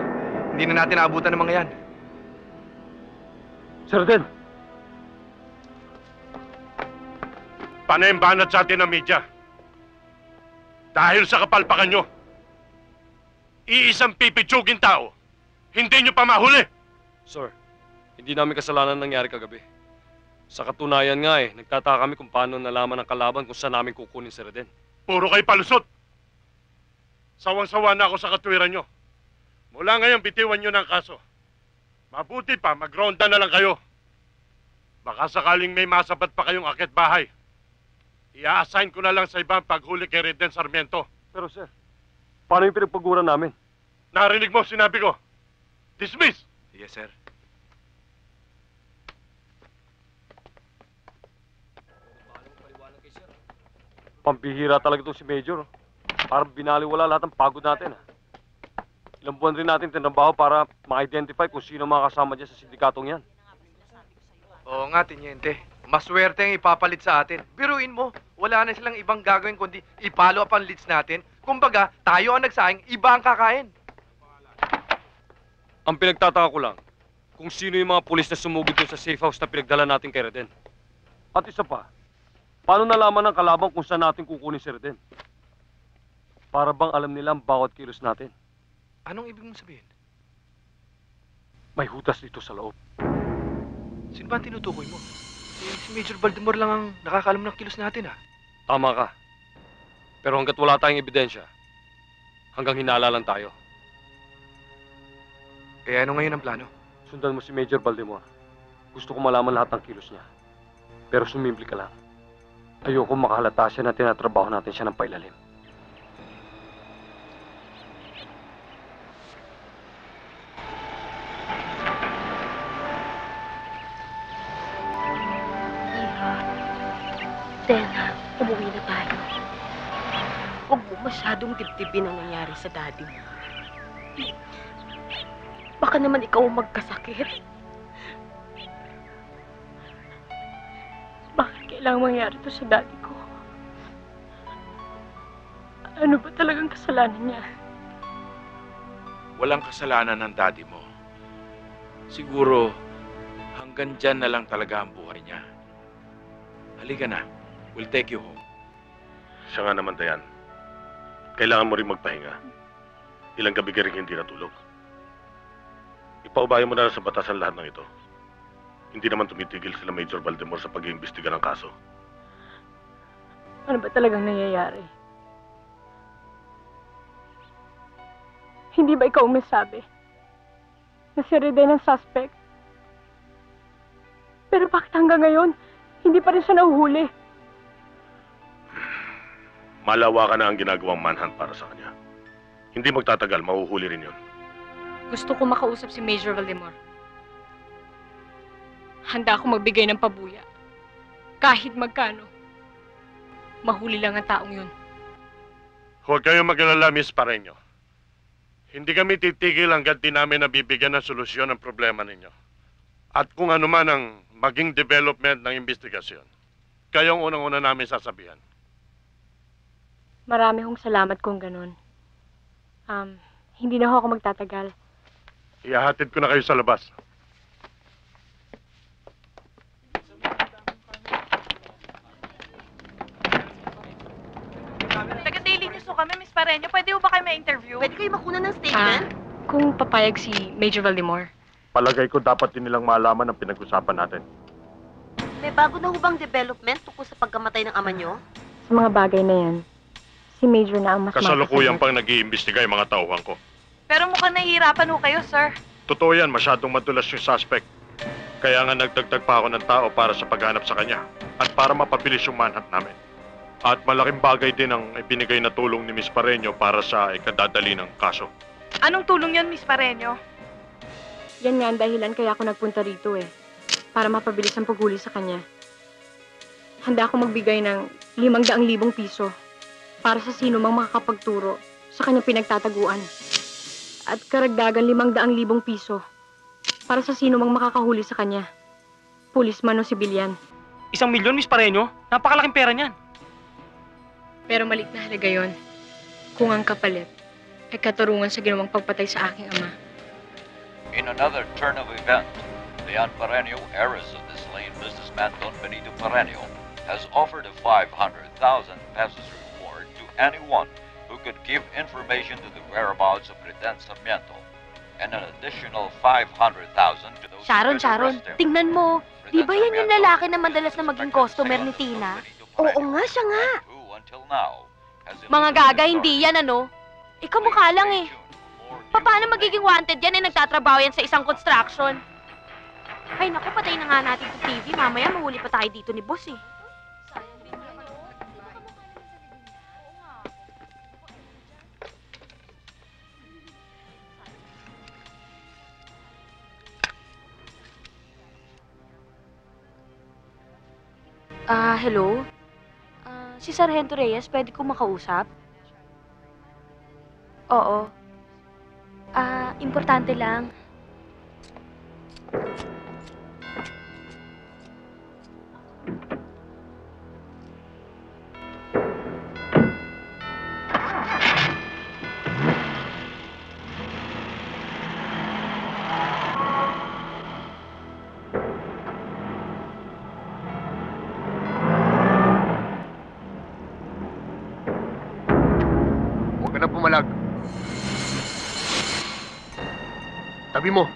hindi na natin naabutan ng mga yan. Sir Den! Panayambanat sa atin ang media. Dahil sa kapalpakan nyo, iisang pipitsugin tao, hindi nyo pa mahuli. Sir, hindi namin kasalanan nangyari kagabi. Sa katunayan nga nagtataka kami kung paano nalaman ng kalaban kung saan namin kukunin si Reden. Puro kayo palusot. Sawang-sawa na ako sa katwiran nyo. Mula ngayon, bitiwan nyo ng kaso. Mabuti pa, magronda na lang kayo. Baka sakaling may masabat pa kayong akit bahay. I-assign ko na lang sa ibang paghuli kay Reden Sarmiento. Pero sir, paano yung pinagpaguran namin? Narinig mo, sinabi ko. Dismiss! Yes, sir. Pampihira talaga itong si Major. Parang binaliwala lahat ng pagod natin. Ilang buwan rin natin tinrabaho para ma-identify kung sino mga kasama dyan sa sindikatong yan. Oo nga, Tiniente. Maswerte ang ipapalit sa atin. Biruin mo, wala na silang ibang gagawin kundi i-follow up ang leads natin. Kumbaga, tayo ang nagsayang, iba ang kakain. Ang pinagtataka ko lang, kung sino yung mga pulis na sumugod dun sa safe house na pinagdala natin kay Reden. At isa pa, paano nalaman ng kalabang kung saan natin kukunin si Reden? Para bang alam nila ang bawat kilos natin? Anong ibig mong sabihin? May hutas dito sa loob. Sino ba ang tinutukoy mo? Si Major Baltimore lang ang nakakaalam ng kilos natin, ha? Tama ka. Pero hanggat wala tayong ebidensya, hanggang hinala lang tayo. Kaya ano ngayon ang plano? Sundan mo si Major Baltimore. Gusto ko malaman lahat ng kilos niya. Pero sumimple ka lang. Ayoko makahalata siya na tinatrabaho natin siya ng pailalim. Stella, umuwi na tayo. Huwag mo masyadong dibdibin ang nangyari sa daddy mo. Baka naman ikaw ang magkasakit. Bakit kailangang mangyari to sa daddy ko? Ano ba talagang kasalanan niya? Walang kasalanan ng daddy mo. Siguro, hanggang dyan na lang talaga ang buhay niya. Halika na. We'll take you home. Siya nga naman, Dayan. Kailangan mo rin magpahinga. Ilang gabi ka rin hindi natulog. Ipaubayan mo na lang sa batasan lahat ng ito. Hindi naman tumitigil sila Major Baltimore sa pag-iimbestiga ng kaso. Ano ba talagang nangyayari? Hindi ba ikaw umisabi na si Reden ang suspect? Pero bakit hanggang ngayon, hindi pa rin siya nahuhuli? Malawakan na ang ginagawang manhunt para sa kanya. Hindi magtatagal, mahuhuli rin yun. Gusto ko makausap si Major Baltimore. Handa ako magbigay ng pabuya. Kahit magkano. Mahuli lang ang taong yun. Huwag kayong mag-alala, Miss Pareño. Hindi kami titigil hanggat di namin nabibigyan ng solusyon ang problema ninyo. At kung ano man ang maging development ng investigasyon, kayong unang-una namin sasabihan. Marami hong salamat kung ganun. Hindi na ako magtatagal. Ihahatid ko na kayo sa labas. Taga-daily news ho kami, Miss Pareño. Pwede ho ba kayo ma-interview? Pwede kayo makuna ng statement? Kung papayag si Major Baltimore. Palagay ko dapat din nilang malaman ang pinag-usapan natin. May bago na hubang development tungkol sa pagkamatay ng ama nyo? Sa mga bagay na yan, si Major na ang mas Kasalukuyan pang nag-iimbestiga yung mga tauhan ko. Pero mukhang nahihirapan ho kayo, sir. Totoo yan, masyadong madulas yung suspect. Kaya nga nagdagdag pa ako ng tao para sa paghanap sa kanya at para mapabilis yung manhunt namin. At malaking bagay din ang ibinigay na tulong ni Miss Pareño para sa ikadadali ng kaso. Anong tulong yon, Miss Pareño? Yan nga ang dahilan kaya ako nagpunta rito para mapabilis ang paghuli sa kanya. Handa ako magbigay ng 500,000 piso para sa sino mang makakapagturo sa kanyang pinagtataguan. At karagdagan 500,000 piso para sa sino mang makakahuli sa kanya. Pulis man o sibilyan. 1 milyon, Miss Pareño? Napakalaking pera niyan. Pero maliit na halaga yon kung ang kapalit ay katurungan sa ginawang pagpatay sa aking ama. In another turn of events, Leon Pareño, heiress of the slain businessman Don Benito Pareño, has offered a 500,000 pesos reward to anyone who could give information to the whereabouts of Reden Sarmiento, and an additional 500,000 to those Sharon, who could arrest him. tingnan mo. Di ba yan yung lalaki na madalas na maging customer ni Tina? Oo nga, siya nga. Who until now has Mga gaga, hindi yan ano. Kamukha lang eh. Paano magiging wanted yan nagtatrabaho yan sa isang construction? Ay naku, patay na nga natin sa TV. Mamaya mahuli pa tayo dito ni boss eh. Hello? Si Sargento Reyes, pwede ko makausap? Oo. Importante lang. Huwag ka na pumalag. Tabi mo.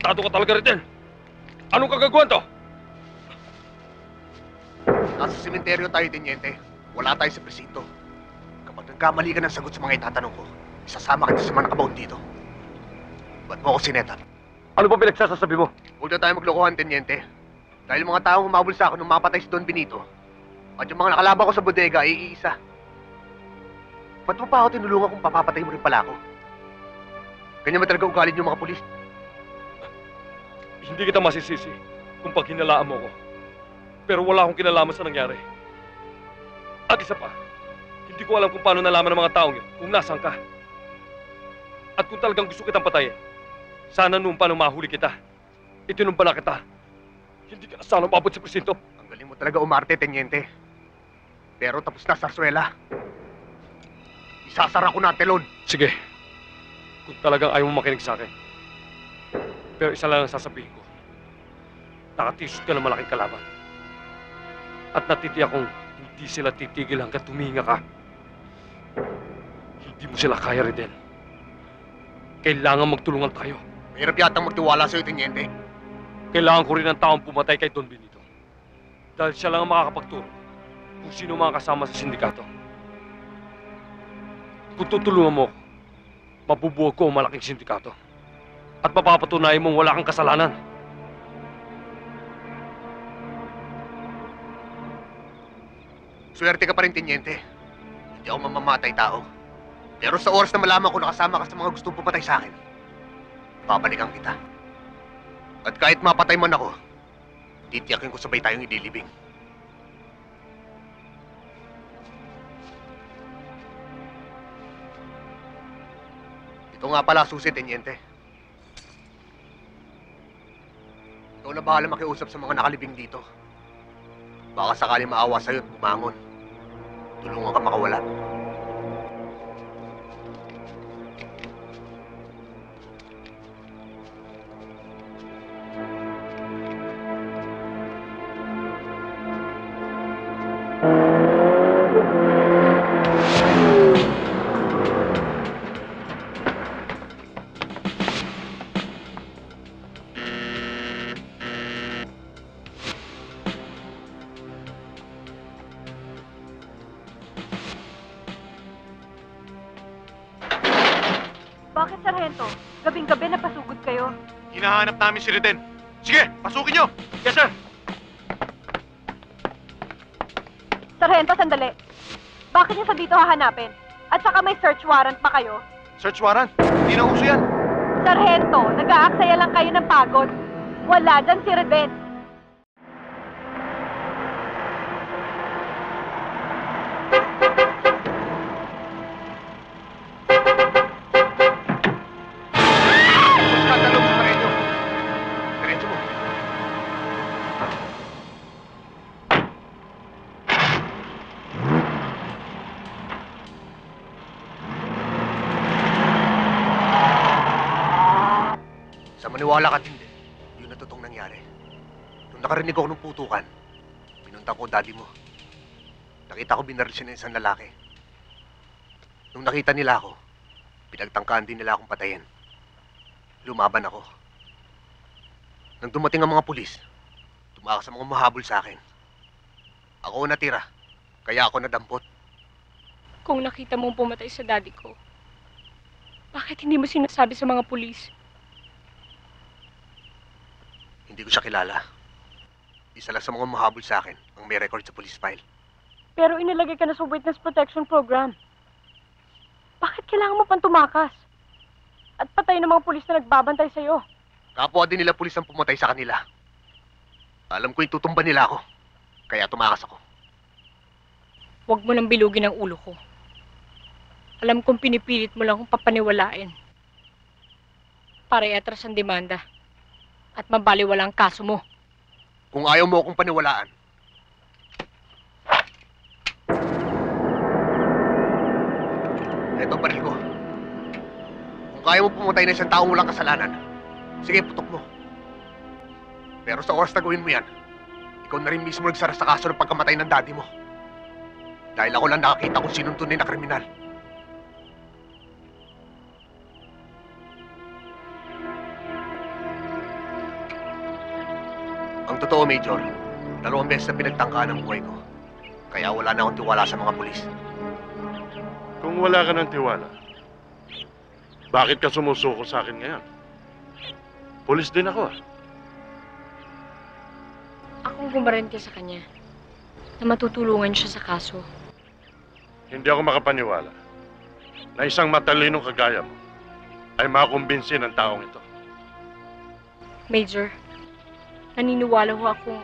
Tarantado ka talaga, Redel. Anong kagagawan to? Nasa sementeryo tayo, Teniente. Wala tayo sa presinto. Kapag nagkamali ka ng sagot sa mga itatanong ko, isasama kita sa mga nakabaon dito. Ba't mo ako sinetan? Ano ba pinagsasasabi mo? Huwag na tayo maglokohan, Teniente. Dahil mga taong humabol sa akin nung mapatay si Don Benito, at yung mga nakalaban ko sa bodega ay iisa. Ba't mo pa ako tinulungan kung papapatay mo rin pala ako? Ganyan ba talaga ugali yung mga pulis? Hindi kita masisisi kung pag hinalaan mo ko. Pero wala akong kinalaman sa nangyari. At isa pa, hindi ko alam kung paano nalaman ng mga taong yun kung nasaan ka. At kung talagang gusto kitang patayin, sana noon pa nung mahuli kita, itinumpala kita. Hindi ka na sana umabot sa presinto. Ang galing mo talaga umarte, Teniente. Pero tapos na sarsuela. Isasara ko na ang telon. Sige, kung talagang ayaw mo makinig sa akin. Pero isa lang ang sasabihin ko. Nakatisod ka ng malaking kalaban. At natitiyak kong hindi sila titigil hanggang tuminga ka. Hindi mo sila kaya, Redel. Kailangan magtulungan tayo. Mahirap yatang magtiwala sa'yo, Teniente. Kailangan ko rin ng taong pumatay kay Don Benito. Dahil siya lang ang makakapagturo kung sino mga kasama sa sindikato. Kung tutulungan mo ako, mabubuo ko ang malaking sindikato. At mapapatunayan mong wala kang kasalanan. Swerte ka pa rin, Teniente. Hindi ako mamamatay tao. Pero sa oras na malaman ko nakasama ka sa mga gustong pumatay sa akin, babalikan kita. At kahit mapatay man ako, titiyakin ko sabay tayong ililibing. Ito nga pala susi, Teniente. Ikaw na bahala makiusap sa mga nakalibing dito. Baka sakali maawa sa'yo at bumangon. Tulungan ka makawala. Bakit, Sargento? Gabing-gabi napasugod kayo. Hinahanap namin si Reden. Sige, pasukin nyo! Yes, sir! Sargento, sandali. Bakit niyo sa dito hahanapin? At saka may search warrant pa kayo? Search warrant? Hindi na uso yan. Sargento, nag-aaksaya lang kayo ng pagod. Wala dyan si Reden. Maniwala ka hindi. Yun na totoong nangyari. Nung nakarinig ako ng putukan, pinunta ko daddy mo. Nakita ko binaril siya ng isang lalaki. Nung nakita nila ako, pinagtangkaan din nila akong patayin. Lumaban ako. Nang dumating ang mga pulis, tumakas ang mga mahabol sa akin. Ako ang natira, kaya ako nadampot. Kung nakita mong pumatay sa daddy ko, bakit hindi mo sinasabi sa mga pulis? Hindi ko siya kilala. Isa lang sa mga mahabol sa akin ang may record sa police file. Pero inilagay ka na sa Witness Protection Program. Bakit kailangan mo pang tumakas? At patay ng mga pulis na nagbabantay sa'yo. Kapwa din nila pulis ang pumatay sa kanila. Alam ko yung tutumba nila ako. Kaya tumakas ako. Huwag mo nang bilugin ang ulo ko. Alam kong pinipilit mo lang kung papaniwalain. Para iatras ang demanda. At mabaliwala ang kaso mo. Kung ayaw mo akong paniwalaan, eto ang baril ko. Kung kaya mo pumatay na isang taong walang kasalanan, sige, putok mo. Pero sa oras na gawin mo yan, ikaw na rin mismo nagsara sa kaso ng pagkamatay ng daddy mo. Dahil ako lang nakakita kung sinong tunay na kriminal. Ang totoo, Major, 2 beses na pinagtangkaan ang buhay ko. Kaya wala na akong tiwala sa mga pulis. Kung wala ka ng tiwala, bakit ka sumusuko sa akin ngayon? Pulis din ako. Akong gumarente sa kanya na matutulungan siya sa kaso. Hindi ako makapaniwala na isang matalinong kagaya mo ay makumbinsin ng taong ito. Major, naniniwala ho akong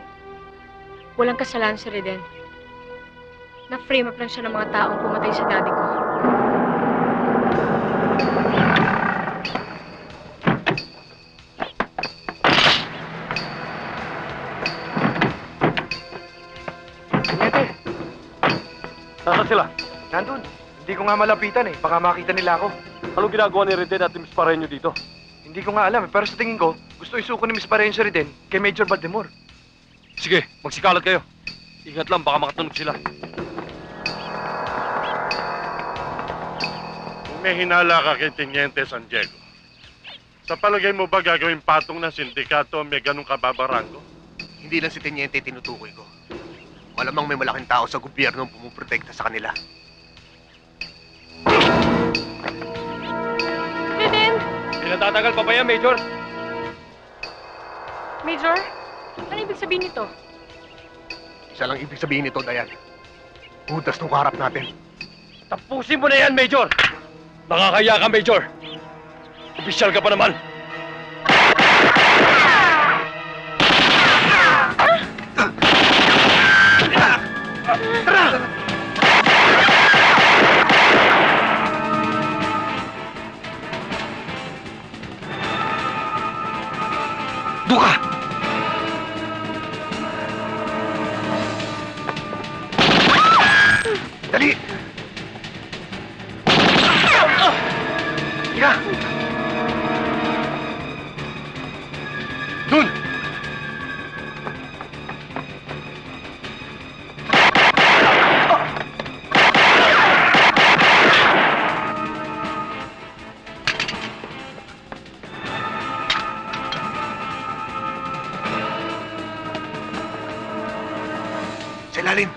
walang kasalanan si Reden. Na-frame up lang siya ng mga taong pumatay sa daddy ko. Nasaan sila? Nandun. Hindi ko nga malapitan eh. Baka makita nila ako. Anong ginagawa ni Reden at ni Miss Pareño dito? Hindi ko nga alam eh. Pero sa tingin ko, gusto isuko ni Miss Pareño si Reden kay Major Baldemor. Sige, magsikalat kayo. Ingat lang, baka makatunog sila. Kung may hinala ka kay Teniente San Diego, sa palagay mo ba gagawin patong ng sindikato may ganong kababaranggo? Hindi lang si Teniente tinutukoy ko. Malamang may malaking tao sa gobyerno ang pumuprotekta sa kanila. Reden! Hindi natatagal pa ba yan, Major? Major, ano ibig sabihin nito? Isa lang ibig sabihin nito, Dayan. Budas nung kaharap natin. Tapusin mo na yan, Major! Nakakaya ka, Major! Opisyal ka pa naman! Tara! Duka! Dali! Higa! Dun! Sa ilalim!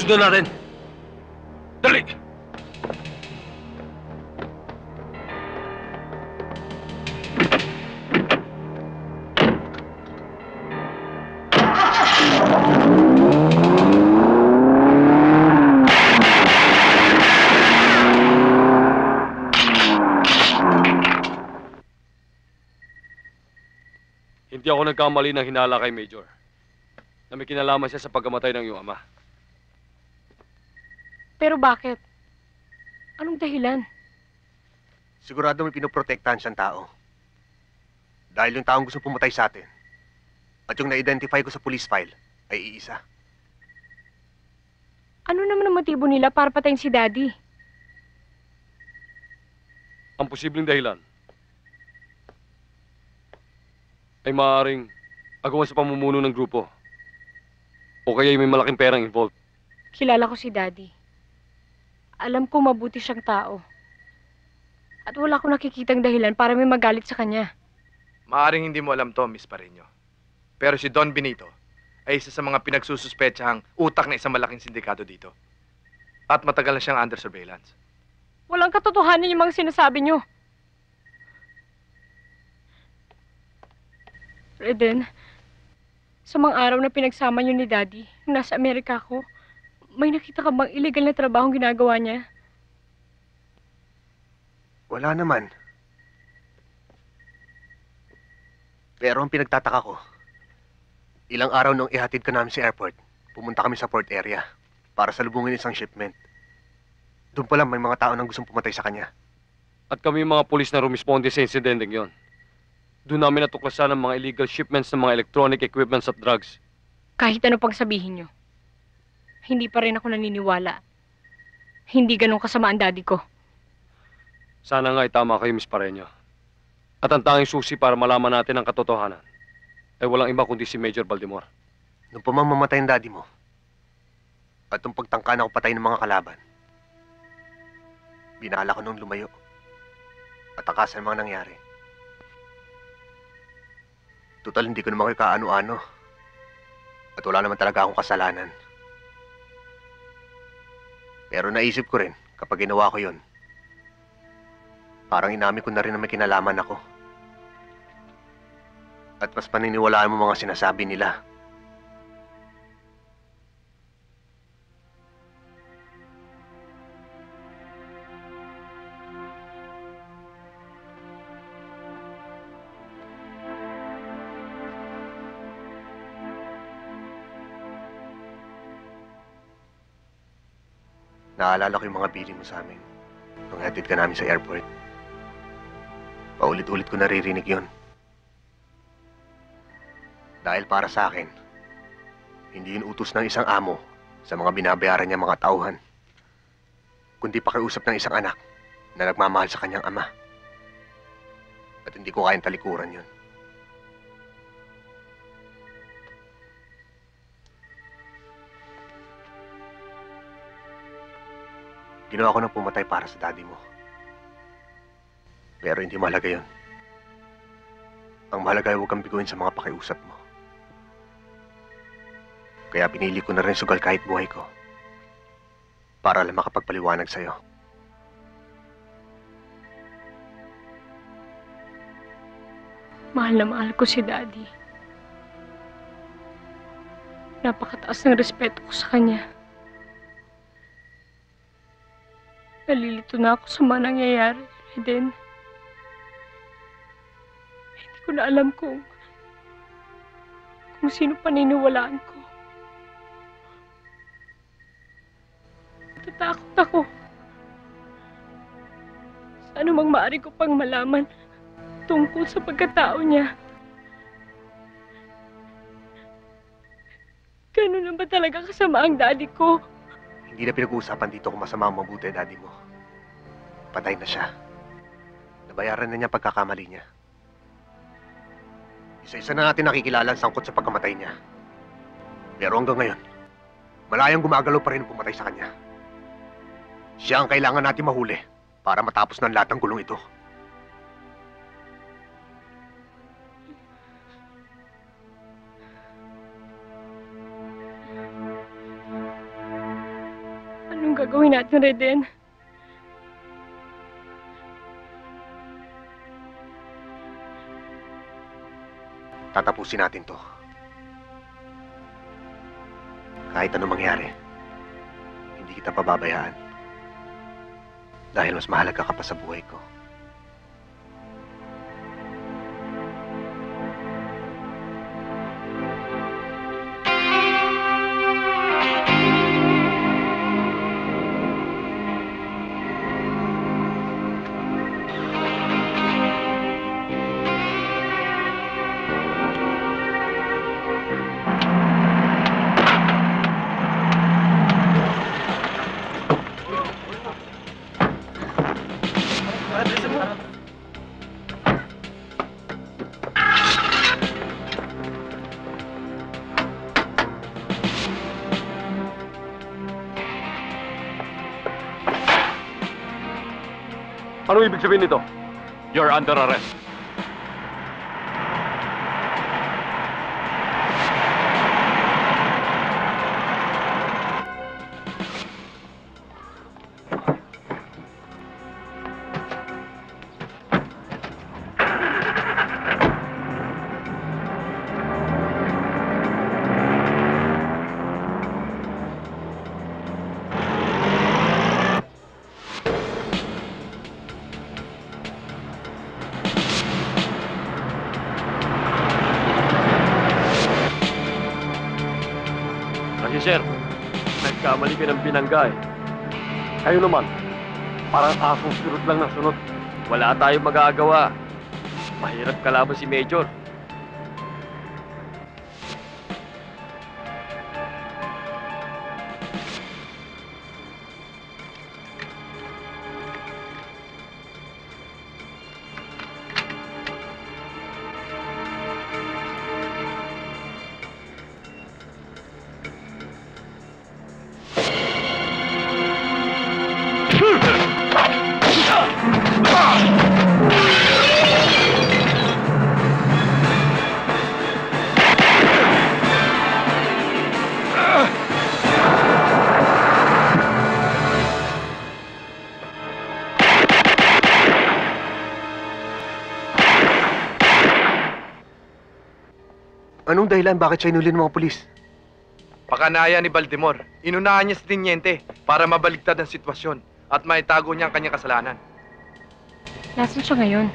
Sundan natin! Dali! Hindi ako nagkamali ng hinala kay Major na may kinalaman siya sa pagkamatay ng iyong ama. Pero bakit? Anong dahilan? Sigurado may pinoprotektahan siyang tao. Dahil yung taong gusto pumatay sa atin at yung na-identify ko sa police file ay iisa. Ano naman ang motibo nila para patayin si Daddy? Ang posibleng dahilan ay maaaring agawan sa pamumuno ng grupo o kaya may malaking perang involved. Kilala ko si Daddy. Alam ko mabuti siyang tao. At wala akong nakikitang dahilan para may magalit sa kanya. Maaring hindi mo alam to, Miss Pareño. Pero si Don Benito ay isa sa mga pinagsususpetsahang utak na isang malaking sindikato dito. At matagal na siyang under surveillance. Walang katotohanan yung mga sinasabi niyo. Eden, sa mga araw na pinagsama niyo ni Daddy, nung nasa Amerika ako, may nakita ka bang illegal na trabahong ginagawa niya? Wala naman. Pero ang pinagtataka ko, ilang araw nung ihatid ka namin sa airport, pumunta kami sa port area para salubungin isang shipment. Doon pa lang may mga tao nang gustong pumatay sa kanya. At kami yung mga pulis na rumisponde sa insidenteng yon. Doon namin natuklasan ang mga illegal shipments ng mga electronic equipments at drugs. Kahit ano pang sabihin niyo, hindi pa rin ako naniniwala. Hindi ganun kasama ang Daddy ko. Sana nga tama kayo, Miss Pareño. At ang tanging susi para malaman natin ang katotohanan ay walang iba kundi si Major Baldemor. Nung pamamamatay ang Daddy mo, at nung pagtangka na ako patay ng mga kalaban, binala ko nung lumayo at akasan ang mga nangyari. Total, hindi ko naman kayo kaano-ano. At wala naman talaga akong kasalanan. Pero naisip ko rin, kapag ginawa ko yun, parang inamin ko na rin na may kinalaman ako. At mas paniniwalaan mo mga sinasabi nila. Naalala ko yung mga bili mo sa amin nung hatid ka namin sa airport. Paulit-ulit ko naririnig yon. Dahil para sa akin, hindi yun utos ng isang amo sa mga binabayaran niya mga tauhan, kundi pakiusap ng isang anak na nagmamahal sa kanyang ama. At hindi ko kayang talikuran yun. Ginawa ko ng pumatay para sa daddy mo. Pero hindi mahalaga yun. Ang mahalaga ay huwag kang biguin sa mga pakiusap mo. Kaya pinili ko na rin sugal kahit buhay ko. Para lang makapagpaliwanag sa'yo. Mahal na mahal ko si Daddy. Napakataas ng respeto ko sa kanya. Nalilito na ako sa mga nangyayari, Eden. Hindi ko na alam kung sino paniniwalaan ko. Natatakot ako. Sa anumang maaari ko pang malaman tungkol sa pagkatao niya. Ganun na ba talaga kasama ang daddy ko? Hindi na pinag-uusapan dito kung masama o mabuti daddy mo. Patay na siya. Nabayaran na niya ang pagkakamali niya. Isa-isa na natin nakikilala ang sangkot sa pagkamatay niya. Pero hanggang ngayon, malayang gumagalaw pa rin ang pumatay sa kanya. Siya ang kailangan natin mahuli para matapos ng lahat ng gulong ito. gagawin natin, Reden? Tatapusin natin to. Kahit anong mangyari, hindi kita pababayaan. Dahil mas mahalaga ka pa sa buhay ko. Anong ibig sabihin nito? You're under arrest. Sir, nagkamali ka ng binangga eh. Kayo naman, parang asong sunod lang ng sunod. Wala tayong magagawa. Mahirap kalaban si Major. Anong dahilan bakit siya inuli ng mga pulis? Pakanaya ni Baltimore. Inunahan niya si Tiniente para mabaligtad ang sitwasyon at maitago niya ang kanyang kasalanan. Nasaan siya ngayon?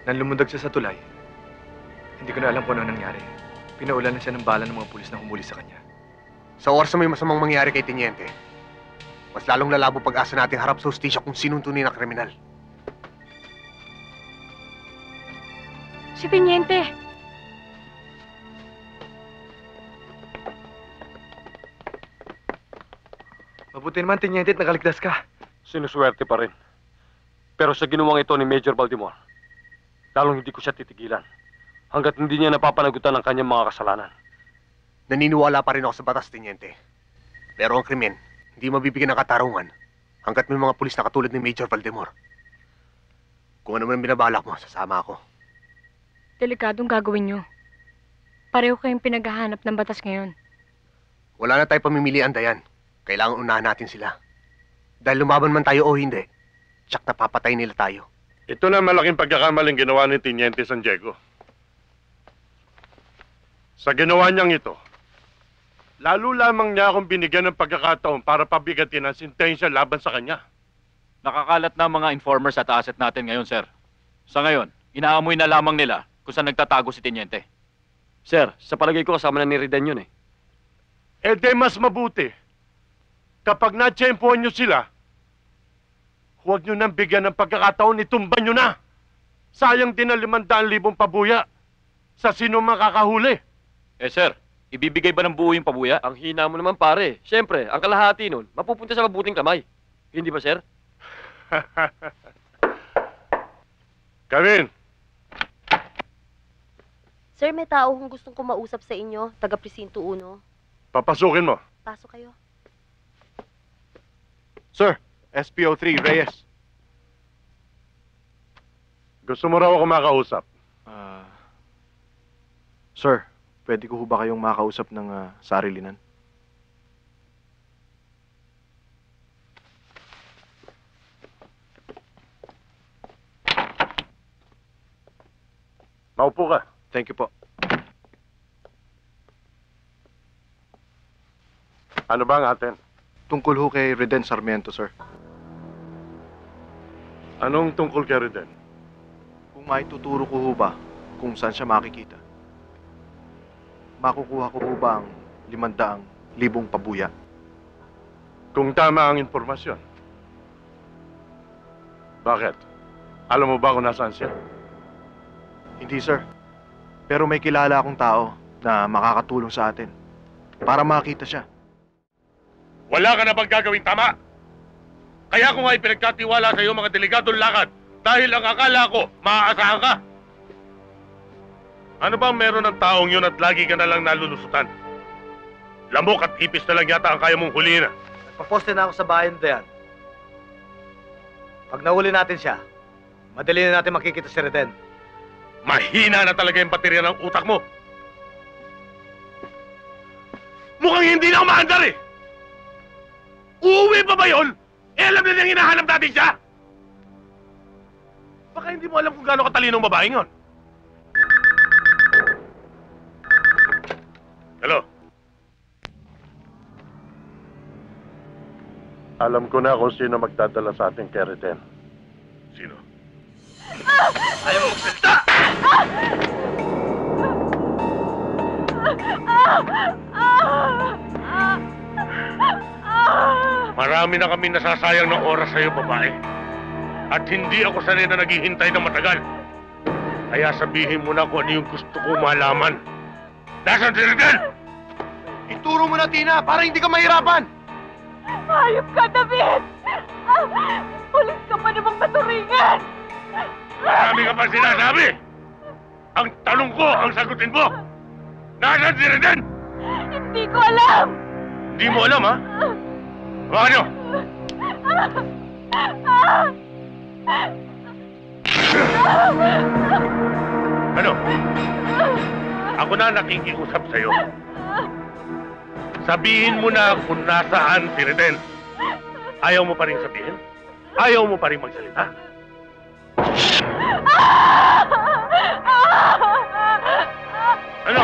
Nang lumundag siya sa tulay, hindi ko na alam kung ano nangyari. Pinaulan na siya ng bala ng mga pulis na humuli sa kanya. Sa oras na may masamang mangyari kay Tiniente, mas lalong lalabo pag-asa natin harap sa hustisya kung sinong tunay na kriminal. Si Tiniente! Mabuti naman, Tiniente, at nakaligtas ka. Sinuswerte pa rin. Pero sa ginawang ito ni Major Baltimore, lalong hindi ko siya titigilan hanggat hindi niya napapanagutan ang kanyang mga kasalanan. Naniniwala pa rin ako sa batas, Tiniente. Pero ang krimen, hindi mabibigyan ng katarungan hanggat may mga pulis na katulad ni Major Baltimore. Kung ano man ang binabalak mo, sasama ako. Delikadong gagawin niyo. Pareho kayong pinaghahanap ng batas ngayon. Wala na tayong pamimilian, Dayan. Kailangan unahan natin sila. Dahil lumaban man tayo o hindi, tsak napapatay nila tayo. Ito na malaking pagkakamaling ginawa ni Tiniente San Diego. Sa ginawa niyang ito, lalo lamang niya akong binigyan ng pagkakataon para pabigatin ang sentensya laban sa kanya. Nakakalat na ang mga informers at asset natin ngayon, sir. Sa ngayon, inaamoy na lamang nila kung saan nagtatago si Tiniente. Sir, sa palagay ko kasama na ni Reden yun eh. Eh de mas mabuti. Kapag natsyempohan nyo sila, huwag nyo nang bigyan ng pagkakataon, itumban nyo na. Sayang din ang 500,000 pabuya sa sino makakahuli. Eh, sir, ibibigay ba ng buo yung pabuya? Ang hina mo naman pare. Siyempre, ang kalahati nun, mapupunta sa mabuting kamay. Hindi ba, sir? Kevin! Sir, may tao kung gustong kumausap sa inyo, taga Presinto 1. Papasukin mo. Pasok kayo. Sir, SPO3 Reyes. Gusto mo raw ako makausap? Sir, pwede ko ho ba kayong makausap ng sarilinan? Maupo ka. Thank you po. Ano ba ang atin? Tungkol ho kay Reden Sarmiento, sir. Anong tungkol kay Reden? Kung maituturo ko ho ba kung saan siya makikita? Makukuha ko ho ba ang 500,000 pabuya? Kung tama ang impormasyon. Bakit? Alam mo ba kung nasaan siya? Hindi, sir. Pero may kilala akong tao na makakatulong sa atin para makita siya. Wala ka na bang gagawing tama? Kaya ko nga ipinagkatiwala sa iyo mga delegadong lakad dahil ang akala ko, maaasahan ka. Ano bang meron ng taong yun at lagi ka na lang nalulusutan? Lamok at ipis na lang yata ang kaya mong huliin. Nagpaposte na ako sa bayan na yan. Pag nahuli natin siya, madali na natin makikita si Reden. Mahina na talaga yung baterya ng utak mo. Mukhang hindi na umaandar eh! Uuwi pa ba yun? Eh, alam na niyang hinahanap natin siya! Baka hindi mo alam kung gaano katalino ang babaeng yun. Hello? Alam ko na kung sino magdadala sa ating kay Reden. Sino? Ayaw mo magsalita! Marami na kami nasasayang ng oras sa'yo, babae. At hindi ako sanay na naghihintay ng matagal. Kaya sabihin mo na kung ano yung gusto kong malaman. Nasaan si Reden? Ituro mo na, Tina, para hindi ka mahirapan! Hayop ka, David! Pulis ka pa namang maturingan! Marami ka pa sinasabi! Ang tanong ko, ang sagutin mo! Nasaan si Reden? Hindi ko alam! Hindi mo alam, ha? Hawakan niyo! Ano? Ako na nakikiusap sa'yo. Sabihin mo na kung nasaan si Reden. Ayaw mo pa rin sabihin? Ayaw mo pa rin magsalita? Ano?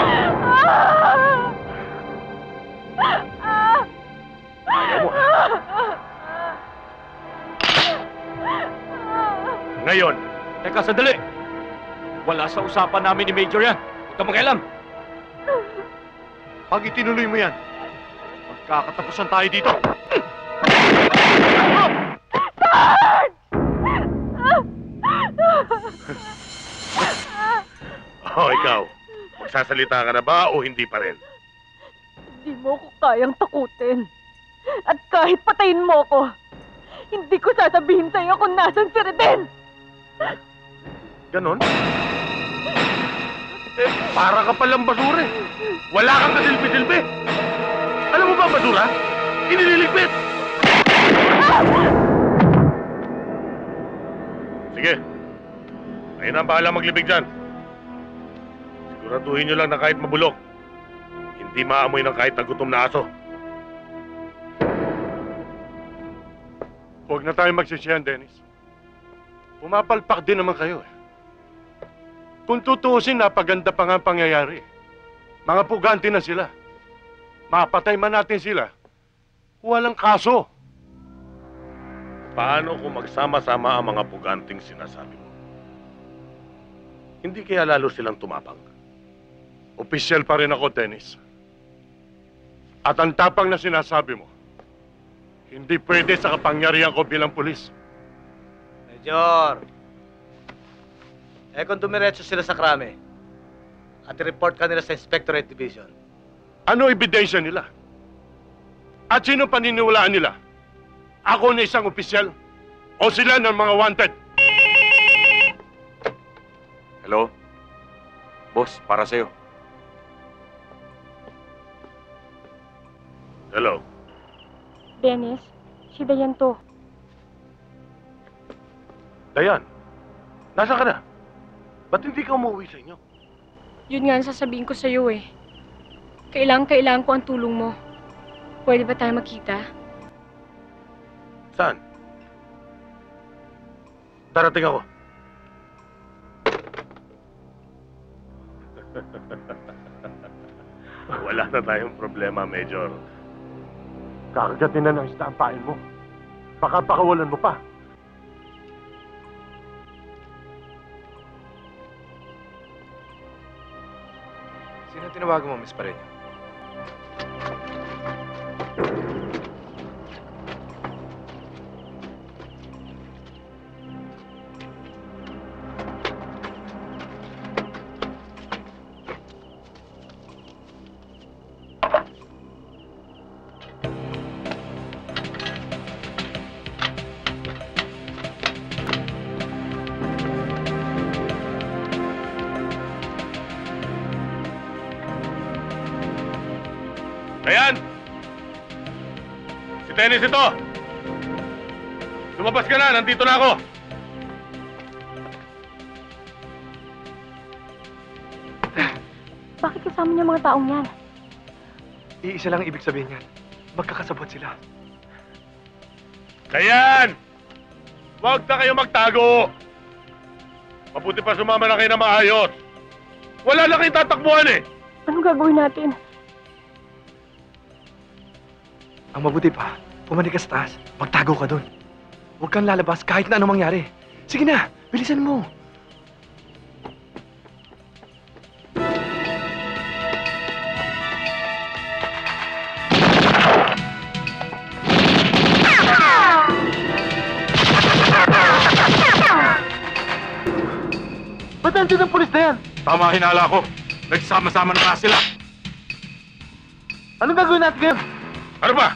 Ayaw mo, ha? Ngayon. Teka, sandali! Wala sa usapan namin ni Major yan. Huwag ka makialam. Pag itinuloy mo yan, magkakatapusan tayo dito. Oh, ikaw. Magsasalita ka na ba o hindi pa rin? Hindi mo ko kayang takutin. At kahit patayin mo ko, hindi ko sasabihin sa'yo kung nasan si Reden. Ganon? Eh, para ka palang basura eh. Wala kang kasilbi-silbi. Alam mo ba ang basura? Inililigpit! Sige. Ayun na ang bahala maglibig dyan. Siguraduhin nyo lang na kahit mabulok, hindi maamoy ng kahit nagutom na aso. Huwag na tayo magsisiyan, Dennis. Pumapalpak din naman kayo eh. Kung tutuusin, napaganda pa nga ang pangyayari. Mga puganti na sila. Mapatay man natin sila, walang kaso. Paano kung magsama-sama ang mga puganting sinasabi mo? Hindi kaya lalo silang tumapang? Opisyal pa rin ako, Dennis. At ang tapang na sinasabi mo, hindi pwede sa kapangyarihan ko bilang pulis. Major! Eh kung dumiretso sila sa krame at i-report ka nila sa Inspectorate Division. Ano ebidensya nila? At sino paniniwalaan nila? Ako na isang opisyal o sila ng mga wanted? Hello? Boss, para sa'yo. Hello? Dennis, si Dayan to. Dayan, nasa ka na? Ba't hindi ka umuwi sa inyo? Yun nga ang sasabihin ko sa'yo eh. Kailangan ko ang tulong mo. Pwede ba tayo magkita? Saan? Darating ako. Wala na tayong problema, Major. Kakagatin na ng isda ang pain mo. Baka pakawalan mo pa. Sino tinawagan mo, Miss Pareño? Ayan! Si Dennis ito! Lumabas ka na, nandito na ako! Bakit kasama niya mga taong yan? Iisa lang ibig sabihin yan. Magkakasabot sila. Ayan! Huwag na kayo magtago! Mabuti pa sumama na kayo na maayos! Wala na kayong tatakbuhan eh! Anong gagawin natin? Ang mabuti pa, pumanik ka sa taas. Magtago ka doon. Huwag kang lalabas kahit na anong mangyari. Sige na, bilisan mo. Ba't nandiyan ang pulis na yan? Tama hinala ko. Nagsama-sama na nga sila. Anong gagawin natin ngayon? Ano ba?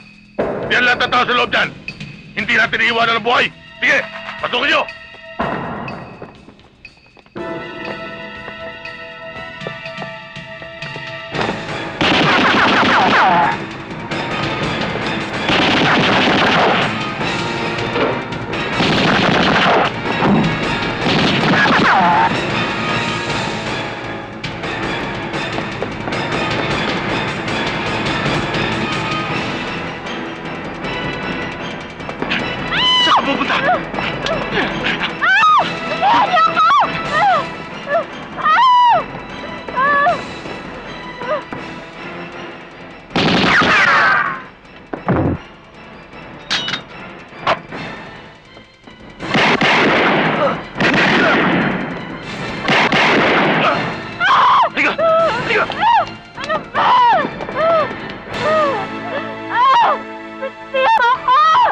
Yan lahat ng tao sa loob dyan. Hindi natin iiwanan ng buhay. Sige, pasukin nyo! Saan ka pupunta?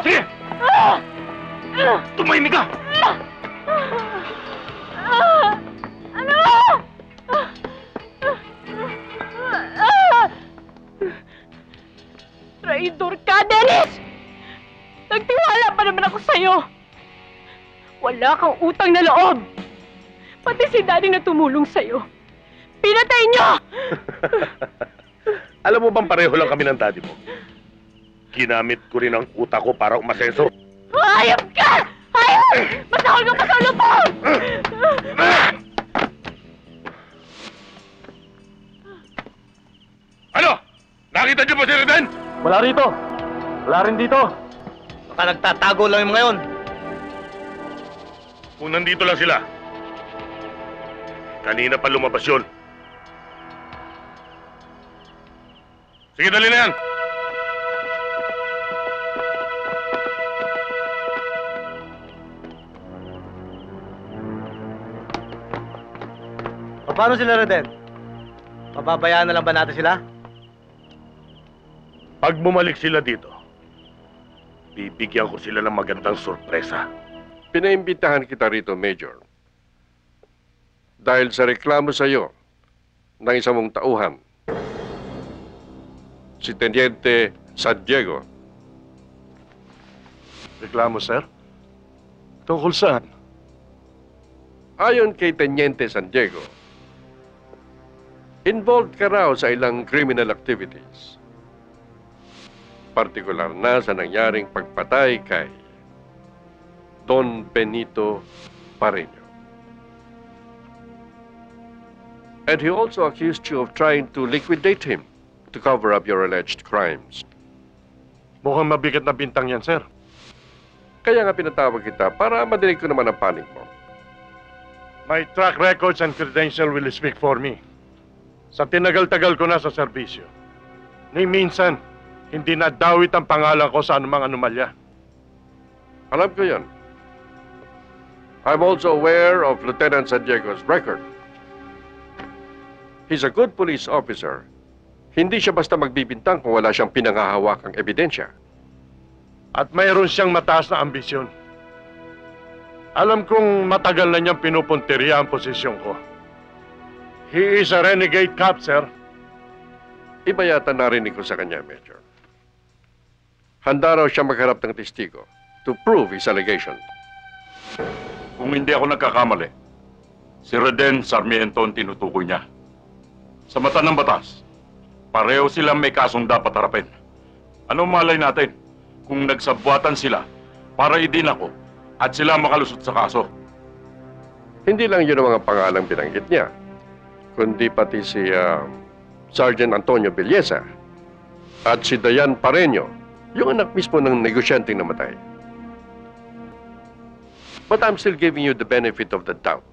Sige! Tumahimik ka! Traidor ka, Dennis! Nagtiwala pa naman ako sa'yo. Wala kang utang na loob. Pati si Daddy na tumulong sa'yo. Pinatay niyo! Alam mo bang pareho lang kami ng daddy mo? Ginamit ko rin ang utak ko para umasenso. Hayop ka! Hayop! Masakol ka pa sa lupon! Ano? Nakita niyo ba si Reden? Wala rito. Wala rin dito. Baka nagtatago lang yung ngayon. Kung nandito lang sila. Kanina pa lumabas yun. Sige, dali na yan. Paano sila, Reden? Pababayaan na lang ba natin sila? Pag bumalik sila dito, bibigyan ko sila ng magandang sorpresa. Pinaimbitahan kita rito, Major. Dahil sa reklamo sa iyo ng isa mong tauhan, si Teniente San Diego. Reklamo, sir? Tungkol saan? Ayon kay Teniente San Diego, involved ka raw sa ilang criminal activities. Partikular na sa nangyaring pagpatay kay Don Benito Pareño. And he also accused you of trying to liquidate him to cover up your alleged crimes. Mukhang mabigat na bintang yan, sir. Kaya nga pinatawag kita para madinig ko naman ang panig mo. My track records and credential will speak for me. Sa tinagal-tagal ko na sa serbisyo, ni minsan, hindi nadawit ang pangalan ko sa anumang anomalya. Alam ko yan. I'm also aware of Lieutenant San Diego's record. He's a good police officer. Hindi siya basta magbibintang kung wala siyang pinangahawakang ebidensya. At mayroon siyang mataas na ambisyon. Alam kong matagal na niyang pinupunteriya ang posisyon ko. He is a renegade cop, sir. Iba yata narinig ko sa kanya, Major. Handa raw siya magharap ng testigo to prove his allegation. Kung hindi ako nagkakamali, si Reden Sarmiento ang tinutukoy niya. Sa mata ng batas, pareho silang may kasong dapat harapin. Ano malay natin kung nagsabwatan sila para idin ako at sila makalusot sa kaso? Hindi lang yun ang mga pangalang binanggit niya, kundi pati si Sergeant Antonio Villesa at si Dayan Pareño, yung anak mismo ng negosyanteng namatay. But I'm still giving you the benefit of the doubt.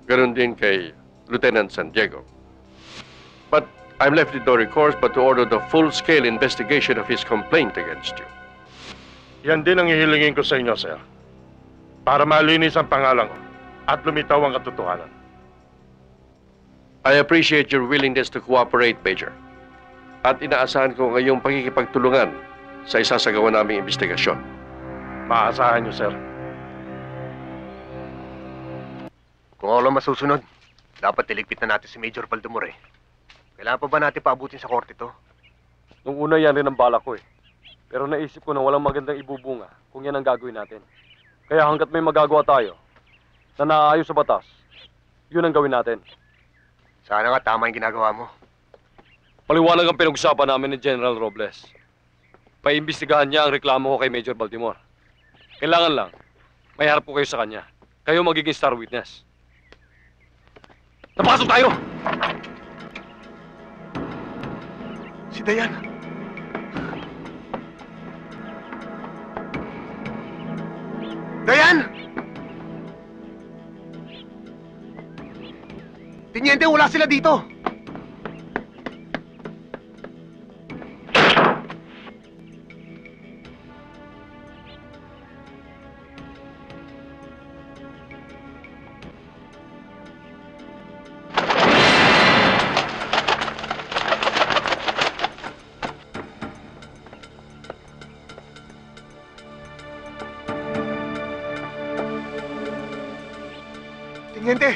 Ganon din kay Lieutenant San Diego. But I'm left with no recourse but to order the full-scale investigation of his complaint against you. Yan din ang ihilingin ko sa inyo, sir. Para malinis ang pangalan ko at lumitaw ang katotohanan. I appreciate your willingness to cooperate, Major. At inaasahan ko ngayong pagkikipagtulungan sa isasagawa naming investigasyon. Maasahan niyo, sir. Kung ako lang masusunod, dapat iligpit na natin si Major Baldomor eh. Kailangan pa ba natin paabutin sa korte to? Nung una yan rin ang bala ko eh. Pero naisip ko na walang magandang ibubunga kung yan ang gagawin natin. Kaya hanggat may magagawa tayo na naayos sa batas, yun ang gawin natin. Sana nga tama yung ginagawa mo. Paliwanag ang pinag-usapan namin ni General Robles. Paimbestigahan niya ang reklamo ko kay Major Baltimore. Kailangan lang, may harap ko kayo sa kanya. Kayo magiging star witness. Napasok tayo! Si Dayan! Dayan! Tiniente, wala sila dito! Tiniente!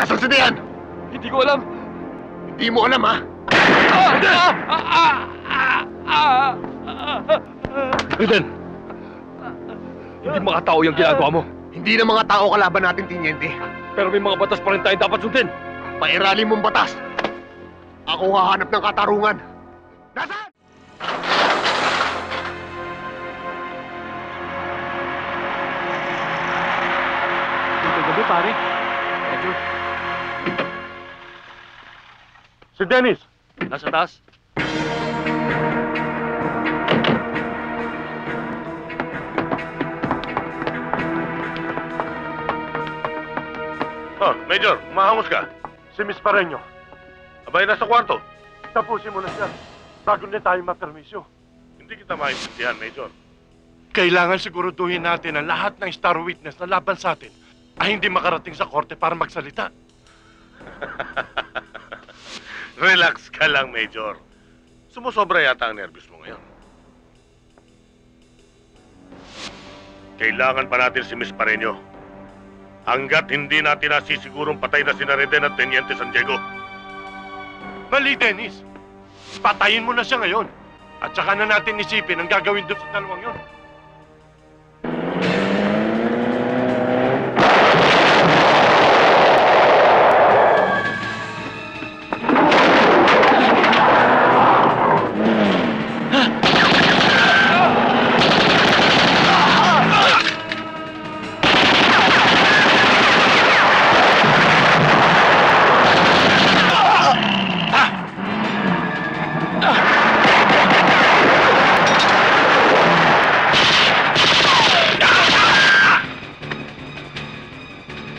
Nasaan si Dayan? Hindi ko alam. Hindi mo alam, ha? Eden! Hindi mga tao yung ginagawa mo. Hindi na mga tao kalaban natin, Tiniente. Pero may mga batas pa rin tayo dapat sundin. Pairali mong batas. Ako hahanap ng katarungan. Nasaan? Ito gabi, pare. Medyo. Si Dennis! Nasa taas. Oh, Major, umahangos ka. Si Miss Pareño. Abay, nasa kwarto. Tapusin mo na siya. Bago na tayo mapermisyo. Hindi kita maintindihan, Major. Kailangan siguraduhin natin na lahat ng star witness na laban sa atin ay hindi makarating sa korte para magsalita. Relax ka lang, Major. Sumusobra yata ang nervyos mo ngayon. Kailangan pa natin si Miss Pareño. Hanggat hindi natin nasisigurong patay na si Reden at Teniente San Diego. Mali, Dennis. Patayin mo na siya ngayon. At saka na natin isipin ang gagawin doon sa dalawang yon.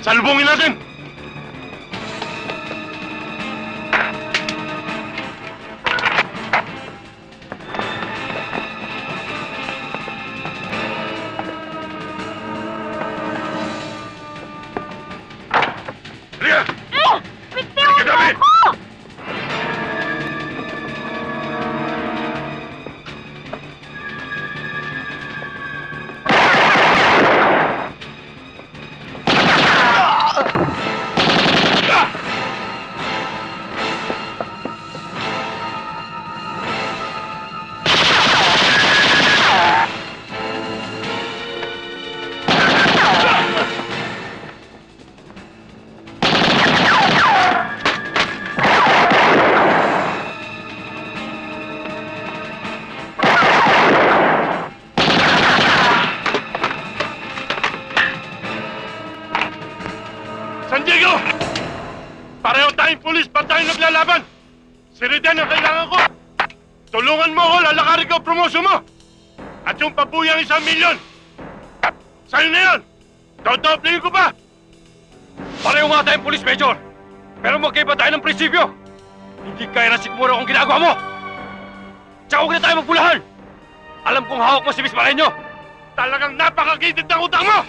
Salubungin natin! Ria! Bitiwan mo ako! San Diego! Pareho tayong pulis, ba't tayo naglalaban? Si Reden ang kailangan ko. Tulungan mo ako, lalakarin ko ang promosyon mo. At yung pabuyang 1 milyon. Sa'yo na yun! Dodoblingin ko pa! Pareho nga tayong pulis, Major. Pero magkaiba tayo ng prinsipyo. Hindi kaya na sigmura kung ginagawa mo. Tsaka huwag na tayo magpulahan. Alam kong hawak mo si Miss Pareño. Talagang napakagitid ng utang mo!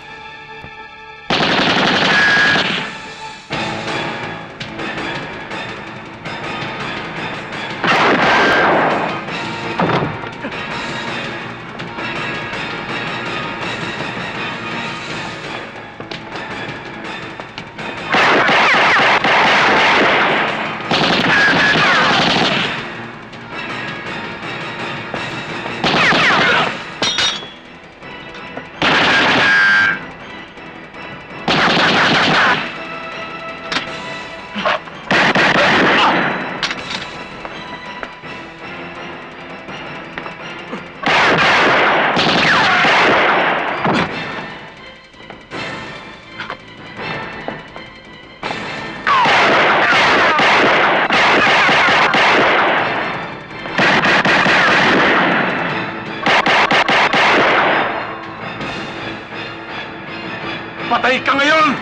Patay ka ngayon!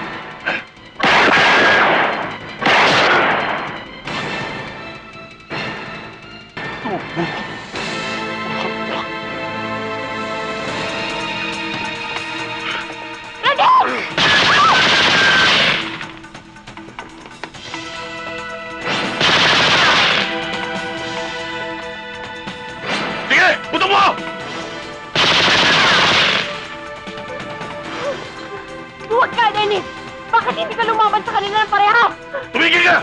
Sige! Buto mo! Huwag ka, Dennis! Bakit hindi ka lumaban sa kanila ng pareha? Tumigil ka!